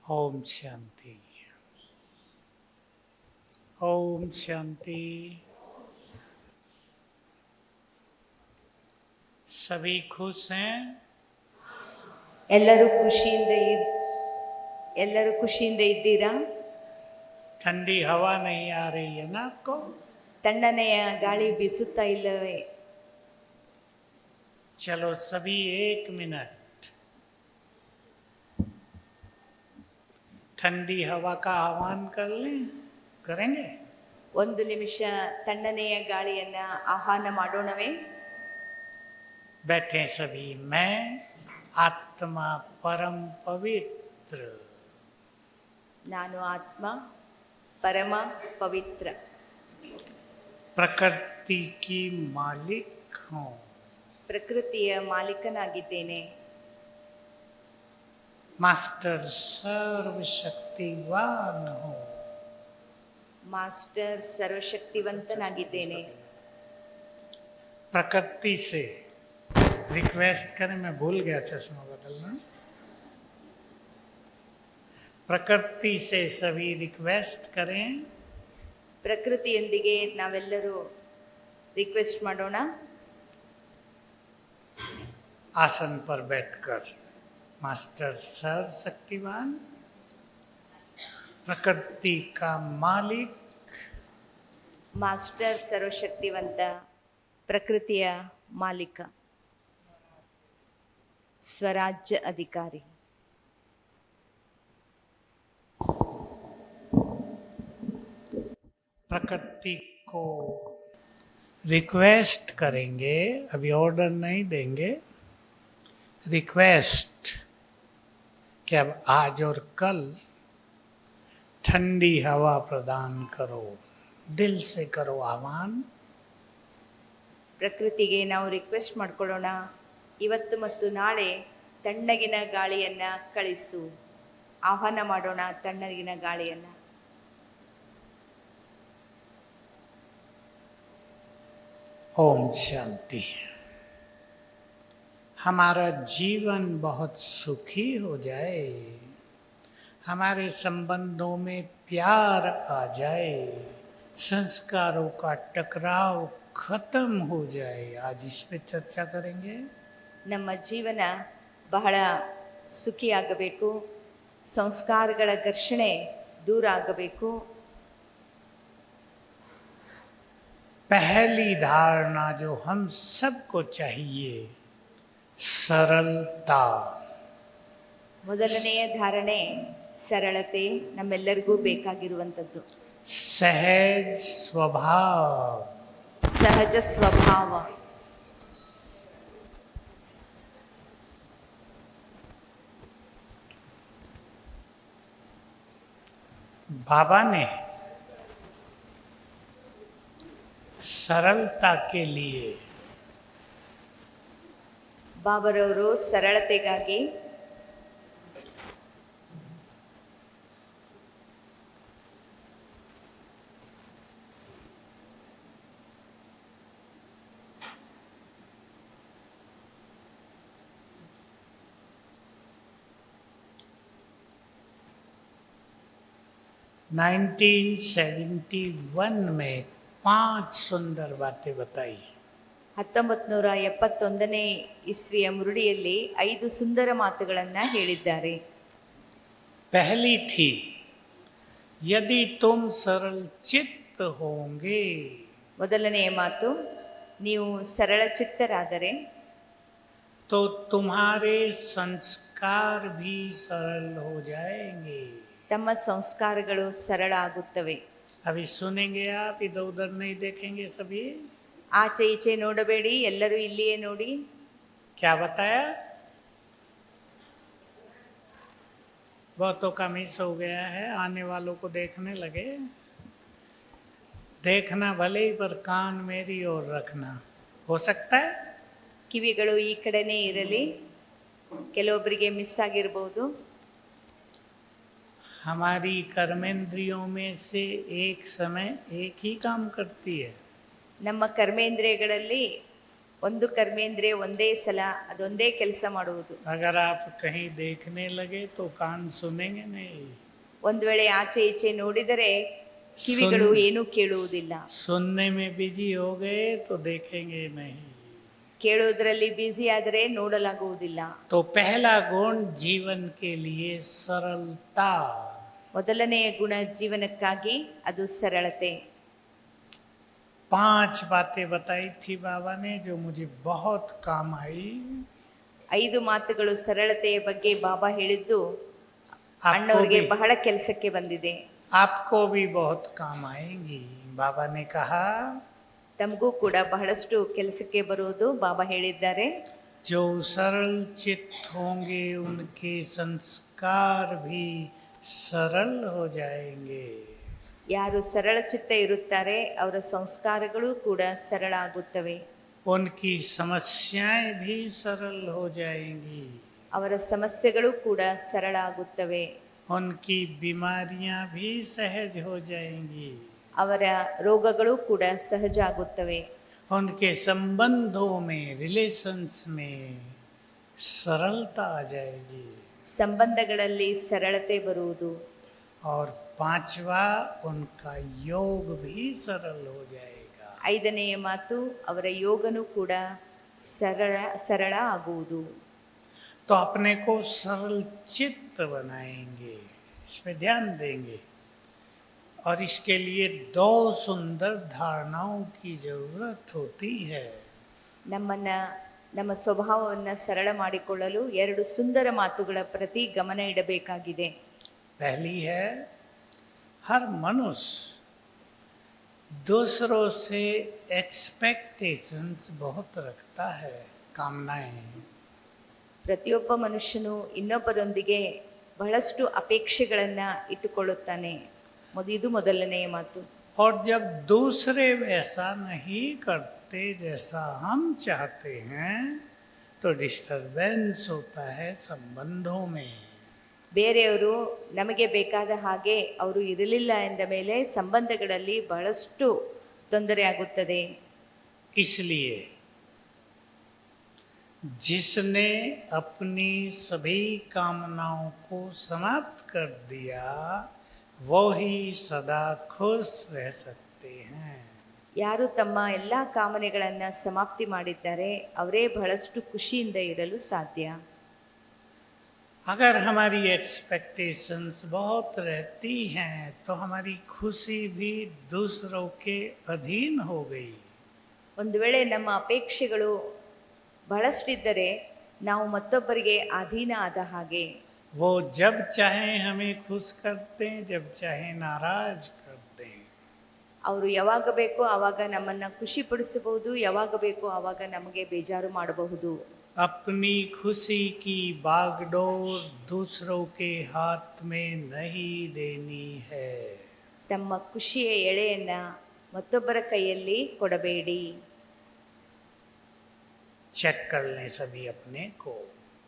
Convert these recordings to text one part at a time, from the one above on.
ओम शांति। ओम शांति। सभी खुश हैं? ಎಲ್ಲರೂ ಖುಷಿಯಿಂದ ಇದ್ದೀರಾ? ठंडी हवा नहीं आ रही है ना आपको? ತಣ್ಣನೆಯ ಗಾಳಿ ಬೀಸುತ್ತಾ ಇಲ್ಲವೇ? चलो सभी 1 मिनट ठंडी हवा का आह्वान कर लें, करेंगे? 1 ನಿಮಿಷ ತಣ್ಣನೆಯ ಗಾಳಿಯನ್ನ ಆಹ್ವಾನ ಮಾಡೋಣವೇ? बैठे सभी। मैं आत्मा परम पवित्र, ನಾನು ಆತ್ಮ ಪರಮ ಪವಿತ್ರ, प्रकृति की मालिक हूँ, ಪ್ರಕೃತಿಯ ಮಾಲೀಕನಾಗಿದ್ದೇನೆ, मास्टर सर्वशक्तिवान हूँ, ಮಾಸ್ಟರ್ ಸರ್ವಶಕ್ತಿವಂತನಾಗಿದ್ದೇನೆ. प्रकृति से रिक्वेस्ट करें, मैं भूल गया चश्मा बदलना। प्रकृति से सभी रिक्वेस्ट करें, ಪ್ರಕೃತಿಯೊಂದಿಗೆ ನಾವೆಲ್ಲರೂ ರಿಕ್ವೆಸ್ಟ್ ಮಾಡೋಣ. आसन पर बैठकर मास्टर सर्वशक्तिवान, प्रकृति का मालिक, ಮಾಸ್ಟರ್ ಸರ್ವಶಕ್ತಿವಂತ, ಪ್ರಕೃತಿಯ ಮಾಲೀಕ, ಸ್ವರಾಜ್ಯ ಅಧಿಕಾರಿ. प्रकृति को रिक्वेस्ट करेंगे, अभी ऑर्डर नहीं देंगे, रिक्वेस्ट कि अब आज और कल ठंडी हवा प्रदान करो, दिल से करो आह्वान। ಪ್ರಕೃತಿಗೆ ನಾವು ರಿಕ್ವೆಸ್ಟ್ ಮಾಡ್ಕೊಳ್ಳೋಣ, ಇವತ್ತು ಮತ್ತು ನಾಳೆ ತಣ್ಣಗಿನ ಗಾಳಿಯನ್ನ ಕಳಿಸು. ಆಹ್ವಾನ ಮಾಡೋಣ ತಣ್ಣಗಿನ ಗಾಳಿಯನ್ನ. ओम शांति। हमारा जीवन बहुत सुखी हो जाए, हमारे संबंधों में प्यार आ जाए, संस्कारों का टकराव खत्म हो जाए। आज इस पे चर्चा करेंगे। ನಮ್ಮ ಜೀವನ ಬಹಳ ಸುಖಿಯಾಗಬೇಕು, ಸಂಸ್ಕಾರಗಳ ಘರ್ಷಣೆ ದೂರ ಆಗಬೇಕು. पहली धारणा जो हम सबको चाहिए, सरलता। ಮೊದಲನೆಯ ಧಾರಣೆ ಸರಳತೆ, ನಮ್ಮೆಲ್ಲರಿಗೂ ಬೇಕಾಗಿರುವಂಥದ್ದು. सहज स्वभाव, ಸಹಜ ಸ್ವಭಾವ. बाबा ने सरलता के लिए ಬಾಬರವರು ಸರಳತೆಗಾಗಿ नाइनटीन 1971 में 5 सुंदर बातें बताई। 1971ನೇ ಇಸ್ವಿಯ ಮುರುಡಿಯಲ್ಲಿ 5 ಸುಂದರ ಮಾತುಗಳನ್ನು ಹೇಳಿದ್ದಾರೆ. पहली थी, यदि तुम सरल चित्त होंगे, ಮೊದಲನೆಯ ಮಾತು, ನೀವು ಸರಳ ಚಿತ್ತರಾದರೆ तो तुम्हारे संस्कार भी सरल हो जाएंगे। ತಮ್ಮ ಸಂಸ್ಕಾರಗಳು ಸರಳ ಆಗುತ್ತವೆ. अभी सुनेंगे आप, इधर उधर नहीं देखेंगे सभी। ಆಚೆ ಈಚೆ ನೋಡಬೇಡಿ, ಎಲ್ಲರೂ ಇಲ್ಲಿಯೇ ನೋಡಿ. क्या बताया? बहुतों का मिस हो गया है, आने वालों को देखने लगे। देखना भले ही, पर कान मेरी ओर रखना। हो सकता है ಕಿವಿಗಳು ಈ ಕಡೆನೇ ಇರಲಿ, ಕೆಲವೊಬ್ಬರಿಗೆ ಮಿಸ್ ಆಗಿರಬಹುದು. हमारी कर्मेंद्रियों में से एक समय एक ही काम करती है। ನಮ್ಮ ಕರ್ಮೇಂದ್ರಿಯಗಳಲ್ಲಿ ಒಂದು ಕರ್ಮೇಂದ್ರಿಯ ಒಂದೇ ಸಲ ಅದೊಂದೇ ಕೆಲಸ ಮಾಡುವುದು. अगर आप कहीं देखने लगे तो कान सुनेंगे नहीं, ಒಂದು ವೇಳೆ ಆಚೆ ಈಚೆ ನೋಡಿದರೆ ಕಿವಿಗಳು ಏನೂ ಕೇಳುವುದಿಲ್ಲ. सुनने में बिजी हो गए तो देखेंगे नहीं. ಕೇಳುವುದರಲ್ಲಿ ಬ್ಯುಸಿ ಆದರೆ ನೋಡಲಾಗುವುದಿಲ್ಲ. तो पहला गुण जीवन के लिए सरलता. ಮೊದಲನೆಯ ಗುಣ ಜೀವನಕ್ಕಾಗಿ ಅದು ಸರಳತೆ. 5 बातें बताई थी बाबा ने जो मुझे बहुत काम आई. 5 ಮಾತುಗಳು ಸರಳತೆಯ ಬಗ್ಗೆ ಬಾಬಾ ಹೇಳಿದ್ದು आपको ಅಣ್ಣವರಿಗೆ भी, ಬಹಳ ಕೆಲಸಕ್ಕೆ ಬಂದಿದೆ. आपको भी बहुत काम आएंगी. बाबा ने कहा ತಮಗೂ ಕೂಡ ಬಹಳಷ್ಟು ಕೆಲಸಕ್ಕೆ ಬರುವುದು ಬಾಬಾ ಹೇಳಿದ್ದಾರೆ. जो सरल चित्त होंगे उनके संस्कार भी सरल हो जाएंगे. ಯಾರು ಸರಳ ಚಿತ್ತ ಇರುತ್ತಾರೆ ಅವರ ಸಂಸ್ಕಾರಗಳು ಕೂಡ ಸರಳ ಆಗುತ್ತವೆ. उनकी समस्याएं भी सरल हो जाएंगी. ಅವರ ಸಮಸ್ಯೆಗಳು ಕೂಡ ಸರಳ ಆಗುತ್ತವೆ. उनकी बीमारियां भी सहज हो जाएंगी. ಅವರ ರೋಗಗಳು ಕೂಡ ಸಹಜ ಆಗುತ್ತವೆ. उनके संबंधों में, रिलेशंस में सरलता आ जाएगी. ಸಂಬಂಧಗಳಲ್ಲಿ ಸರಳತೆ ಬರುವುದು. और 5वां उनका योग भी सरल हो जाएगा. 5ನೆಯ ಮಾತು ಅವರ ಯೋಗನೂ ಕೂಡ ಸರಳ ಆಗುವುದು. तो अपने को सरल चित्त बनाएंगे, इस पे ध्यान देंगे. और इसके लिए 2 सुंदर धारणाओं की जरूरत होती है. ನಮ್ಮ ಸ್ವಭಾವವನ್ನು ಸರಳ ಮಾಡಿಕೊಳ್ಳಲು 2 ಸುಂದರ ಮಾತುಗಳ ಪ್ರತಿ ಗಮನ ಇಡಬೇಕಾಗಿದೆ. पहली है, हर मनुष्य दूसरों से एक्सपेक्टेशंस बहुत रखता है, कामनाएं. ಪ್ರತಿಯೊಬ್ಬ ಮನುಷ್ಯನು ಇನ್ನೊಬ್ಬರೊಂದಿಗೆ ಬಹಳಷ್ಟು ಅಪೇಕ್ಷೆಗಳನ್ನು ಇಟ್ಟುಕೊಳ್ಳುತ್ತಾನೆ. ಇದು ಮೊದಲನೆಯ ಮಾತು. और जब दूसरे वैसा नहीं करते जैसा हम चाहते हैं तो डिस्टरबेंस होता है संबंधों में. ಬೇರೆಯವರು ನಮಗೆ ಬೇಕಾದ ಹಾಗೆ ಅವರು ಇರಲಿಲ್ಲ ಎಂದ ಮೇಲೆ ಸಂಬಂಧಗಳಲ್ಲಿ ಬಹಳಷ್ಟು ತೊಂದರೆ ಆಗುತ್ತದೆ. इसलिए जिसने अपनी सभी कामनाओं को समाप्त कर दिया वो ही सदा खुश रह सकते हैं. ಯಾರು ತಮ್ಮ ಎಲ್ಲ ಕಾಮನೆಗಳನ್ನು ಸಮಾಪ್ತಿ ಮಾಡಿದ್ದಾರೆ ಅವರೇ ಬಹಳಷ್ಟು ಖುಷಿಯಿಂದ ಇರಲು ಸಾಧ್ಯ. अगर हमारी एक्सपेक्टेशंस बहुत रहती हैं तो हमारी खुशी भी दूसरों के अधीन हो गई. ಒಂದು ವೇಳೆ ನಮ್ಮ ಅಪೇಕ್ಷೆಗಳು ಬಹಳಷ್ಟಿದ್ದರೆ ನಾವು ಮತ್ತೊಬ್ಬರಿಗೆ ಅಧೀನ ಆದ ಹಾಗೆ. वो जब चाहे हमें खुश करते हैं, जब चाहे नाराज करते हैं. ಅವರು ಯಾವಾಗ ಬೇಕೋ ಆವಾಗ ನಮ್ಮನ್ನು ಖುಷಿಪಡಿಸಬಹುದು, ಯಾವಾಗ ಬೇಕೋ ಆವಾಗ ನಮಗೆ ಬೇಜಾರು ಮಾಡಬಹುದು. अपनी खुशी की बागडोर दूसरों के हाथ में नहीं देनी है. ತಮ್ಮ ಖುಷಿಯ ಎಳೆಯನ್ನ ಮತ್ತೊಬ್ಬರ ಕೈಯಲ್ಲಿ ಕೊಡಬೇಡಿ. चेक कर लें सभी अपने को.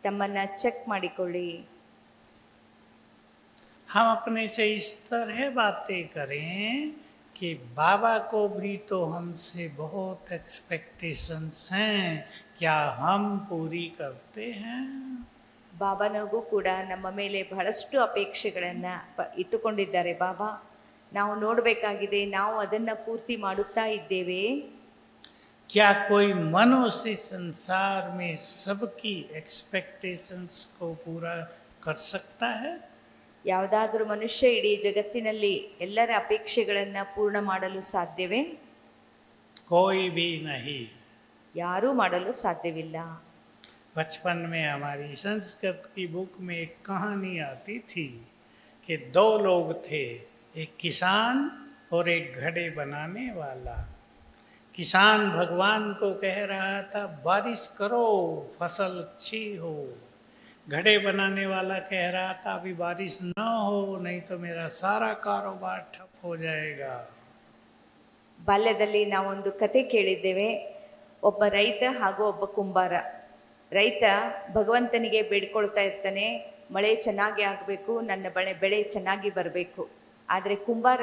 ತಮ್ಮನ್ನ ಚೆಕ್ ಮಾಡಿಕೊಳ್ಳಿ. हम अपने से इस तरह बातें करें कि बाबा को भी तो हमसे बहुत एक्सपेक्टेशंस हैं, क्या हम पूरी करते हैं? ಬಾಬಾನಗೂ ಕೂಡ ನಮ್ಮ ಮೇಲೆ ಬಹಳಷ್ಟು ಅಪೇಕ್ಷೆಗಳನ್ನು ಇಟ್ಟುಕೊಂಡಿದ್ದಾರೆ ಬಾಬಾ. ನಾವು ನೋಡಬೇಕಾಗಿದೆ, ನಾವು ಅದನ್ನು ಪೂರ್ತಿ ಮಾಡುತ್ತಾ ಇದ್ದೇವೆ. क्या कोई मनुष्य संसार में सबकी एक्सपेक्टेशंस को पूरा कर सकता है? ಯಾವುದಾದರೂ ಮನುಷ್ಯ ಇಡೀ ಜಗತ್ತಿನಲ್ಲಿ ಎಲ್ಲರ ಅಪೇಕ್ಷೆಗಳನ್ನು ಪೂರ್ಣ ಮಾಡಲು ಸಾಧ್ಯವೇ? कोई भी नहीं. ಯಾರೂ ಮಾಡಲು ಸಾಧ್ಯವಿಲ್ಲ. बचपन में हमारी संस्कृत की बुक में एक कहानी आती थी कि 2 लोग थे, एक किसान और एक घड़े बनाने वाला. किसान भगवान को कह रहा था बारिश करो फसल अच्छी हो. घड़े बनाने वाला कह रहा था अभी बारिश न हो नहीं तो मेरा सारा कारोबार ठप हो जाएगा. ಬಾಲ್ಯದಲ್ಲಿ ನಾವೊಂದು ಕತೆ ಕೇಳಿದ್ದೇವೆ. ಒಬ್ಬ ರೈತ ಹಾಗೂ ಒಬ್ಬ ಕುಂಬಾರ. ರೈತ ಭಗವಂತನಿಗೆ ಬೇಡ್ಕೊಳ್ತಾ ಇರ್ತಾನೆ, ಮಳೆ ಚೆನ್ನಾಗಿ ಆಗಬೇಕು, ನನ್ನ ಬೆಳೆ ಚೆನ್ನಾಗಿ ಬರಬೇಕು. ಆದರೆ ಕುಂಬಾರ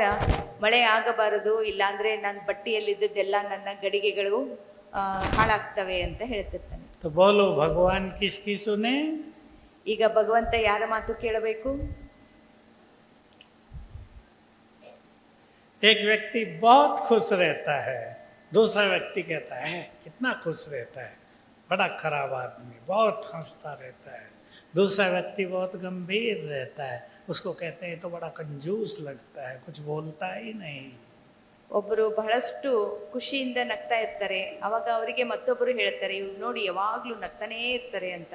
ಮಳೆ ಆಗಬಾರದು, ಇಲ್ಲಾಂದರೆ ನನ್ನ ಬಟ್ಟಿಯಲ್ಲಿದ್ದದ್ದೆಲ್ಲ ನನ್ನ ಗಡಿಗೆಗಳು ಹಾಳಾಗ್ತವೆ ಅಂತ ಹೇಳ್ತಿರ್ತಾನೆ. तो बोलो भगवान किसकी सुने? ಈಗ ಭಗವಂತ ಯಾರ ಮಾತು ಕೇಳಬೇಕು? एक व्यक्ति बहुत खुश रहता है, दूसरा व्यक्ति कहता है कितना खुश रहता है, बड़ा खराब आदमी, बहुत हंसता रहता है। दूसरा व्यक्ति बहुत गंभीर रहता है, उसको कहते हैं तो बड़ा कंजूस लगता है, कुछ बोलता ही नहीं। ಒಬ್ಬರು ಬಹಳಷ್ಟು ಖುಷಿಯಿಂದ ನಗ್ತಾ ಇರ್ತಾರೆ, ಅವಾಗ ಅವರಿಗೆ ಮತ್ತೊಬ್ಬರು ಹೇಳ್ತಾರೆ ಇವ್ರು ನೋಡಿ ಯಾವಾಗ್ಲೂ ನಗ್ತಾನೇ ಇರ್ತಾರೆ ಅಂತ.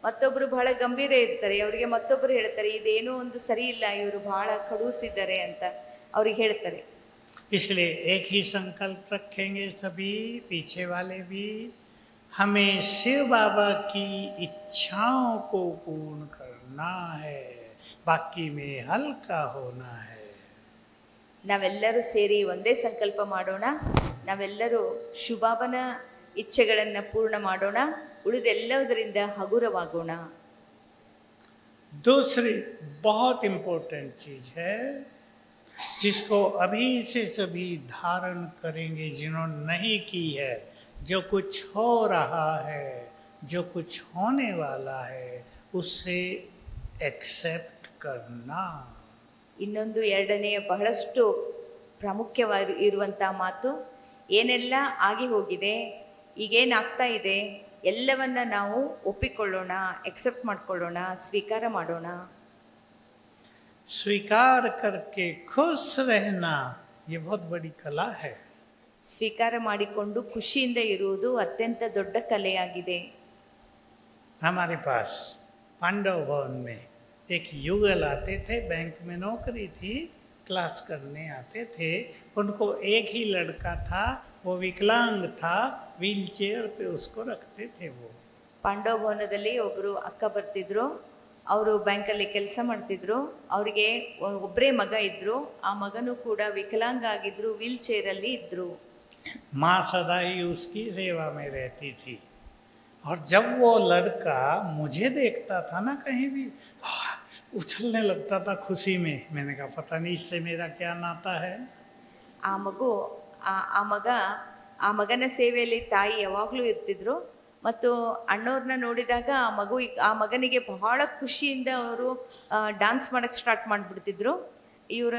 ಮತ್ತೊಬ್ರು ಬಹಳ ಗಂಭೀರ ಇರ್ತಾರೆ, ಅವರಿಗೆ ಮತ್ತೊಬ್ಬರು ಹೇಳ್ತಾರೆ ಇದೇನೋ ಒಂದು ಸರಿ ಇಲ್ಲ, ಇವರು ಬಹಳ ಖಡೂಸಿದ್ದಾರೆ ಅಂತ ಅವ್ರಿಗೆ ಹೇಳ್ತಾರೆ. इसलिए एक ही संकल्प रखेंगे सभी, पीछे वाले भी, हमें शिव बाबा की इच्छाओं को पूर्ण करना है, बाकी में हल्का होना है। ನಾವೆಲ್ಲರೂ ಸೇರಿ ಒಂದೇ ಸಂಕಲ್ಪ ಮಾಡೋಣ, ನಾವೆಲ್ಲರೂ ಶುಭಾಬನ ಇಚ್ಛೆಗಳನ್ನು ಪೂರ್ಣ ಮಾಡೋಣ, ಉಳಿದೆಲ್ಲದರಿಂದ ಹಗುರವಾಗೋಣ. दूसरी बहुत इम्पोर्टेंट चीज है जिसको अभी से सभी धारण करेंगे, जिन्होंने नहीं की है, जो कुछ हो रहा है, जो कुछ होने वाला है, उससे एक्सेप्ट करना। ಇನ್ನೊಂದು ಎರಡನೆಯ ಬಹಳಷ್ಟು ಪ್ರಾಮುಖ್ಯವಾಗಿ ಇರುವಂಥ ಮಾತು, ಏನೆಲ್ಲ ಆಗಿ ಹೋಗಿದೆ, ಈಗೇನಾಗ್ತಾ ಇದೆ, ಎಲ್ಲವನ್ನ ನಾವು ಒಪ್ಪಿಕೊಳ್ಳೋಣ, ಎಕ್ಸೆಪ್ಟ್ ಮಾಡ್ಕೊಳ್ಳೋಣ, ಸ್ವೀಕಾರ ಮಾಡೋಣ. स्वीकार करके खुश रहना ये बहुत बड़ी कला है। ಸ್ವೀಕಾರ ಮಾಡಿಕೊಂಡು ಖುಷಿಯಿಂದ ಇರುವುದು ಅತ್ಯಂತ ದೊಡ್ಡ ಕಲೆಯಾಗಿದೆ. हमारे पास पांडव भवन में एक युगल आते थे, बैंक में नौकरी थी, क्लास करने आते थे। उनको एक ही लड़का था, वो विकलांग था, व्हील चेयर पे उसको रखते थे। वो ಪಾಂಡವ ಭವನದಲ್ಲಿ ಒಬ್ಬರು ಅಕ್ಕ ಬರ್ತಿದ್ರು, ಅವರು ಬ್ಯಾಂಕಲ್ಲಿ ಕೆಲಸ ಮಾಡ್ತಿದ್ರು, ಅವರಿಗೆ ಒಬ್ಬರೇ ಮಗ ಇದ್ರು, ಆ ಮಗನೂ ಕೂಡ ವಿಕಲಾಂಗ ಆಗಿದ್ರು, ವೀಲ್ ಚೇರಲ್ಲಿ ಇದ್ರು. माँ सदा ही उसकी सेवा में रहती थी, और जब वो लड़का मुझे देखता था ना कहीं भी, उछलने लगता था खुशी में। मैंने कहा पता नहीं इससे मेरा क्या नाता है। ಆ ಮಗು ಆ ಮಗನ ಸೇವೆಯಲ್ಲಿ ತಾಯಿ ಯಾವಾಗಲೂ ಇರ್ತಿದ್ರು, ಮತ್ತು ಅಣ್ಣವ್ರನ್ನ ನೋಡಿದಾಗ ಆ ಮಗನಿಗೆ ಬಹಳ ಖುಷಿಯಿಂದ ಅವರು ಡ್ಯಾನ್ಸ್ ಮಾಡಕ್ಕೆ ಸ್ಟಾರ್ಟ್ ಮಾಡಿಬಿಡ್ತಿದ್ರು.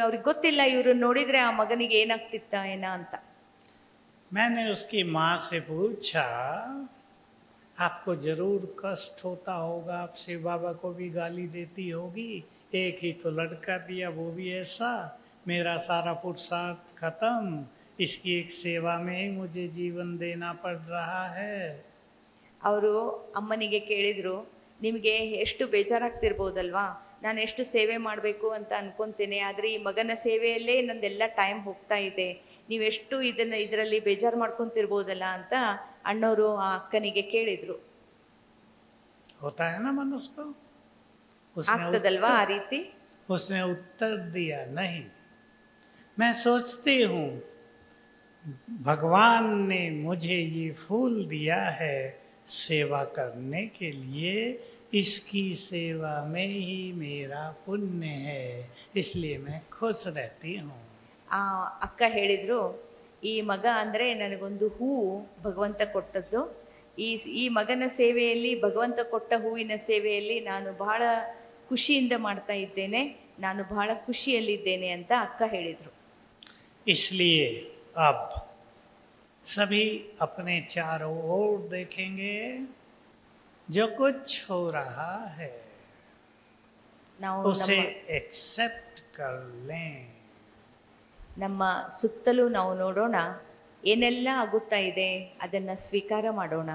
ಅವ್ರಿಗೆ ಗೊತ್ತಿಲ್ಲ ಇವರು ನೋಡಿದರೆ ಆ ಮಗನಿಗೆ ಏನಾಗ್ತಿತ್ತ ಏನೋ ಅಂತ. मैंने उसकी माँ से पूछा आपको जरूर कष्ट होता होगा, आप शिव बाबा को भी गाली देती होगी, एक ही तो लड़का दिया वो भी ऐसा, मेरा सारा पुरुषार्थ खत्म, इसकी एक सेवा में ही मुझे जीवन देना पड़ रहा है। ಅವರು ಅಮ್ಮನಿಗೆ ಕೇಳಿದರು, ನಿಮಗೆ ಎಷ್ಟು ಬೇಜಾರಾಗ್ತಿರ್ಬೋದಲ್ವಾ, ನಾನು ಎಷ್ಟು ಸೇವೆ ಮಾಡಬೇಕು ಅಂತ ಅನ್ಕೊತೇನೆ, ಆದರೆ ಈ ಮಗನ ಸೇವೆಯಲ್ಲೇ ನಂದೆಲ್ಲ ಟೈಮ್ ಹೋಗ್ತಾ ಇದೆ, ನೀವೆಷ್ಟು ಇದರಲ್ಲಿ ಬೇಜಾರು ಮಾಡ್ಕೊತಿರ್ಬೋದಲ್ಲ ಅಂತ ಅಣ್ಣವರು ಆ ಅಕ್ಕನಿಗೆ ಕೇಳಿದರು. ಆಗ್ತದಲ್ವಾ ಆ ರೀತಿ? उसने उत्तर दिया नहीं, मैं सोचती हूँ भगवान ने मुझे ये फूल दिया है सेवा करने के लिए, इसकी सेवा में ही मेरा पुण्य है, इसलिए मैं खुश रहती हूँ। ಆ ಅಕ್ಕ ಹೇಳಿದರು, ಈ ಮಗ ಅಂದರೆ ನನಗೊಂದು ಹೂವು ಭಗವಂತ ಕೊಟ್ಟದ್ದು, ಈ ಮಗನ ಸೇವೆಯಲ್ಲಿ, ಭಗವಂತ ಕೊಟ್ಟ ಹೂವಿನ ಸೇವೆಯಲ್ಲಿ ನಾನು ಬಹಳ ಖುಷಿಯಿಂದ ಮಾಡ್ತಾ ಇದ್ದೇನೆ, ನಾನು ಬಹಳ ಖುಷಿಯಲ್ಲಿದ್ದೇನೆ ಅಂತ ಅಕ್ಕ ಹೇಳಿದರು. इसलिए अब सभी अपने चारों ओर देखेंगे, जो कुछ हो रहा है ನಾವು उसे एक्सेप्ट कर लें। ನಮ್ಮ ಸುತ್ತಲೂ ನಾವು ನೋಡೋಣ, ಏನೆಲ್ಲ ಆಗುತ್ತಾ ಇದೆ ಅದನ್ನು ಸ್ವೀಕಾರ ಮಾಡೋಣ.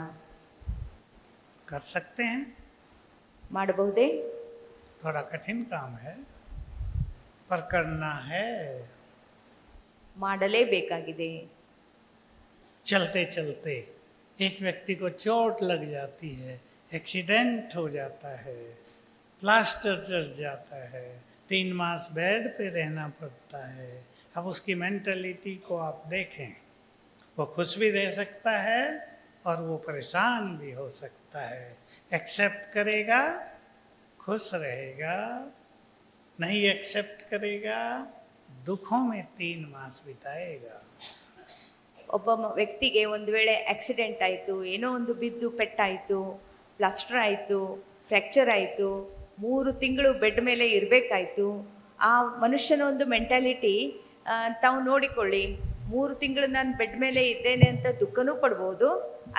कर सकते हैं? ಮಾಡಬಹುದೇ? थोड़ा कठिन काम है पर करना है। ಮಾಡಲೇಬೇಕಾಗಿದೆ. चलते चलते एक व्यक्ति को चोट लग जाती है, एक्सीडेंट हो जाता है, प्लास्टर चढ़ जाता है, 3 मास बेड पे रहना पड़ता है। अब उसकी मेंटलिटी को आप देखें, वो खुश भी रह सकता है और वो परेशान भी हो सकता है। एक्सेप्ट करेगा, खुश रहेगा, नहीं एक्सेप्ट करेगा, दुखों में 3 मास बिताएगा। ವ್ಯಕ್ತಿಗೆ ಒಂದು ವೇಳೆ ಆಕ್ಸಿಡೆಂಟ್ ಆಯಿತು, ಏನೋ ಒಂದು ಬಿದ್ದು ಪೆಟ್ಟಾಯಿತು, ಪ್ಲಾಸ್ಟರ್ ಆಯಿತು, ಫ್ರ್ಯಾಕ್ಚರ್ ಆಯಿತು, 3 ತಿಂಗಳು ಬೆಡ್ ಮೇಲೆ ಇರಬೇಕಾಯ್ತು. ಆ ಮನುಷ್ಯನ ಒಂದು ಮೆಂಟ್ಯಾಲಿಟಿ ತಾವು ನೋಡಿಕೊಳ್ಳಿ, 3 ತಿಂಗಳು ನಾನು ಬೆಡ್ ಮೇಲೆ ಇದ್ದೇನೆ ಅಂತ ದುಃಖನೂ ಪಡ್ಬೋದು,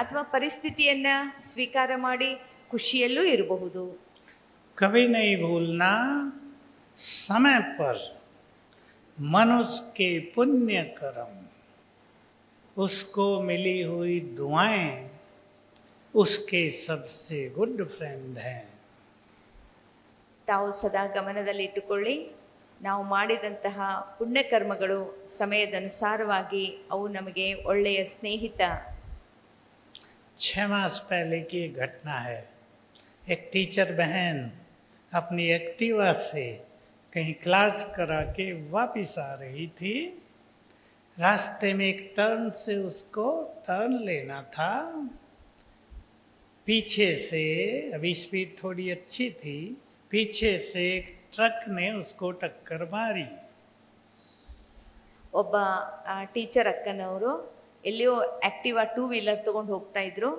ಅಥವಾ ಪರಿಸ್ಥಿತಿಯನ್ನು ಸ್ವೀಕಾರ ಮಾಡಿ ಖುಷಿಯಲ್ಲೂ ಇರಬಹುದು. कभी नहीं भूलना, समय पर मनुष्य के पुण्य कर्म, उसको मिली हुई दुआएं उसके सबसे गुड फ्रेंड हैं. ತಾವು ಸದಾ ಗಮನದಲ್ಲಿ ಇಟ್ಟುಕೊಳ್ಳಿ, ನಾವು ಮಾಡಿದಂತಹ ಪುಣ್ಯಕರ್ಮಗಳು ಸಮಯದನುಸಾರವಾಗಿ ಅವು ನಮಗೆ ಒಳ್ಳೆಯ ಸ್ನೇಹಿತ. 6 मास पहले की एक घटना है. एक टीचर बहन अपनी एक्टिवा से कहीं क्लास करा के वापिस आ रही थी. रास्ते में एक टर्न से उसको टर्न लेना था. पीछे से, अभी स्पीड थोड़ी अच्छी थी, पीछे से एक ट्रक ने उसको टक्कर मारी. ಒಬ್ಬ ಟೀಚರ್ ಅಕ್ಕನವರು ಎಲ್ಲಿಯೋ ಆಕ್ಟಿವಾ 2 ವೀಲರ್ ತೊಗೊಂಡು ಹೋಗ್ತಾ ಇದ್ರು.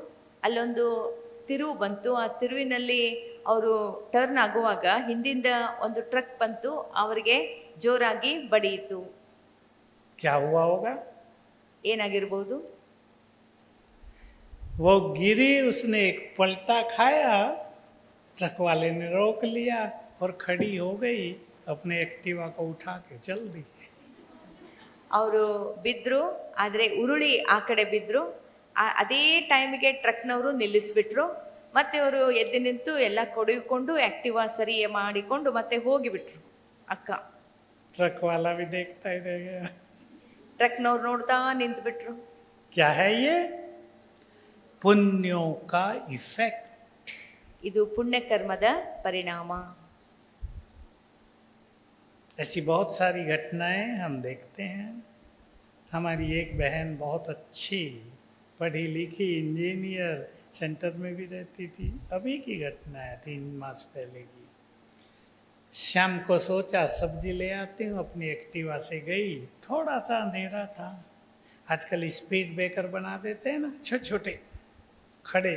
ಅಲ್ಲೊಂದು ತಿರುವು ಬಂತು. ಆ ತಿರುವಿನಲ್ಲಿ ಅವರು ಟರ್ನ್ ಆಗುವಾಗ ಹಿಂದಿಂದ ಒಂದು ಟ್ರಕ್ ಬಂತು, ಅವರಿಗೆ ಜೋರಾಗಿ ಬಡಿಯಿತು. क्या हुआ होगा? ಏನಾಗಿರ್ಬೋದು? वो गिरी, उसने एक पलटा खाया, ट्रक वाले ने रोक लिया और खड़ी हो गई, अपने एक्टिवा को उठा के चल दी. ಅವರು ಬಿದ್ದರು, ಆದರೆ ಉರುಳಿ ಆ ಕಡೆ ಬಿದ್ದರು. ಅದೇ ಟೈಮಿಗೆ ಟ್ರಕ್ನವರು ನಿಲ್ಲಿಸ್ಬಿಟ್ರು. ಮತ್ತೆ ಅವರು ಎದ್ದು ನಿಂತು ಎಲ್ಲ ಕೊಡಿಕೊಂಡು ಆಕ್ಟಿವಾ ಸರಿ ಮಾಡಿಕೊಂಡು ಮತ್ತೆ ಹೋಗಿಬಿಟ್ರು ಅಕ್ಕ. ट्रक वाला भी देखता ही रह गया. ಟ್ರಕ್ನವ್ರು ನೋಡ್ತಾ ನಿಂತ್ಬಿಟ್ರು. क्या है ये? पुण्यों का इफेक्ट. ಇದು ಪುಣ್ಯಕರ್ಮದ ಪರಿಣಾಮ. ऐसी बहुत सारी घटनाएं हम देखते हैं. हमारी एक बहन बहुत अच्छी पढ़ी लिखी इंजीनियर, सेंटर में भी रहती थी. अभी की घटना है, 3 मास पहले की. शाम को सोचा सब्जी ले आती हूँ, अपनी एक्टिवा से गई. थोड़ा सा अंधेरा था. आजकल स्पीड ब्रेकर बना देते हैं ना, छोटे छोटे खड़े,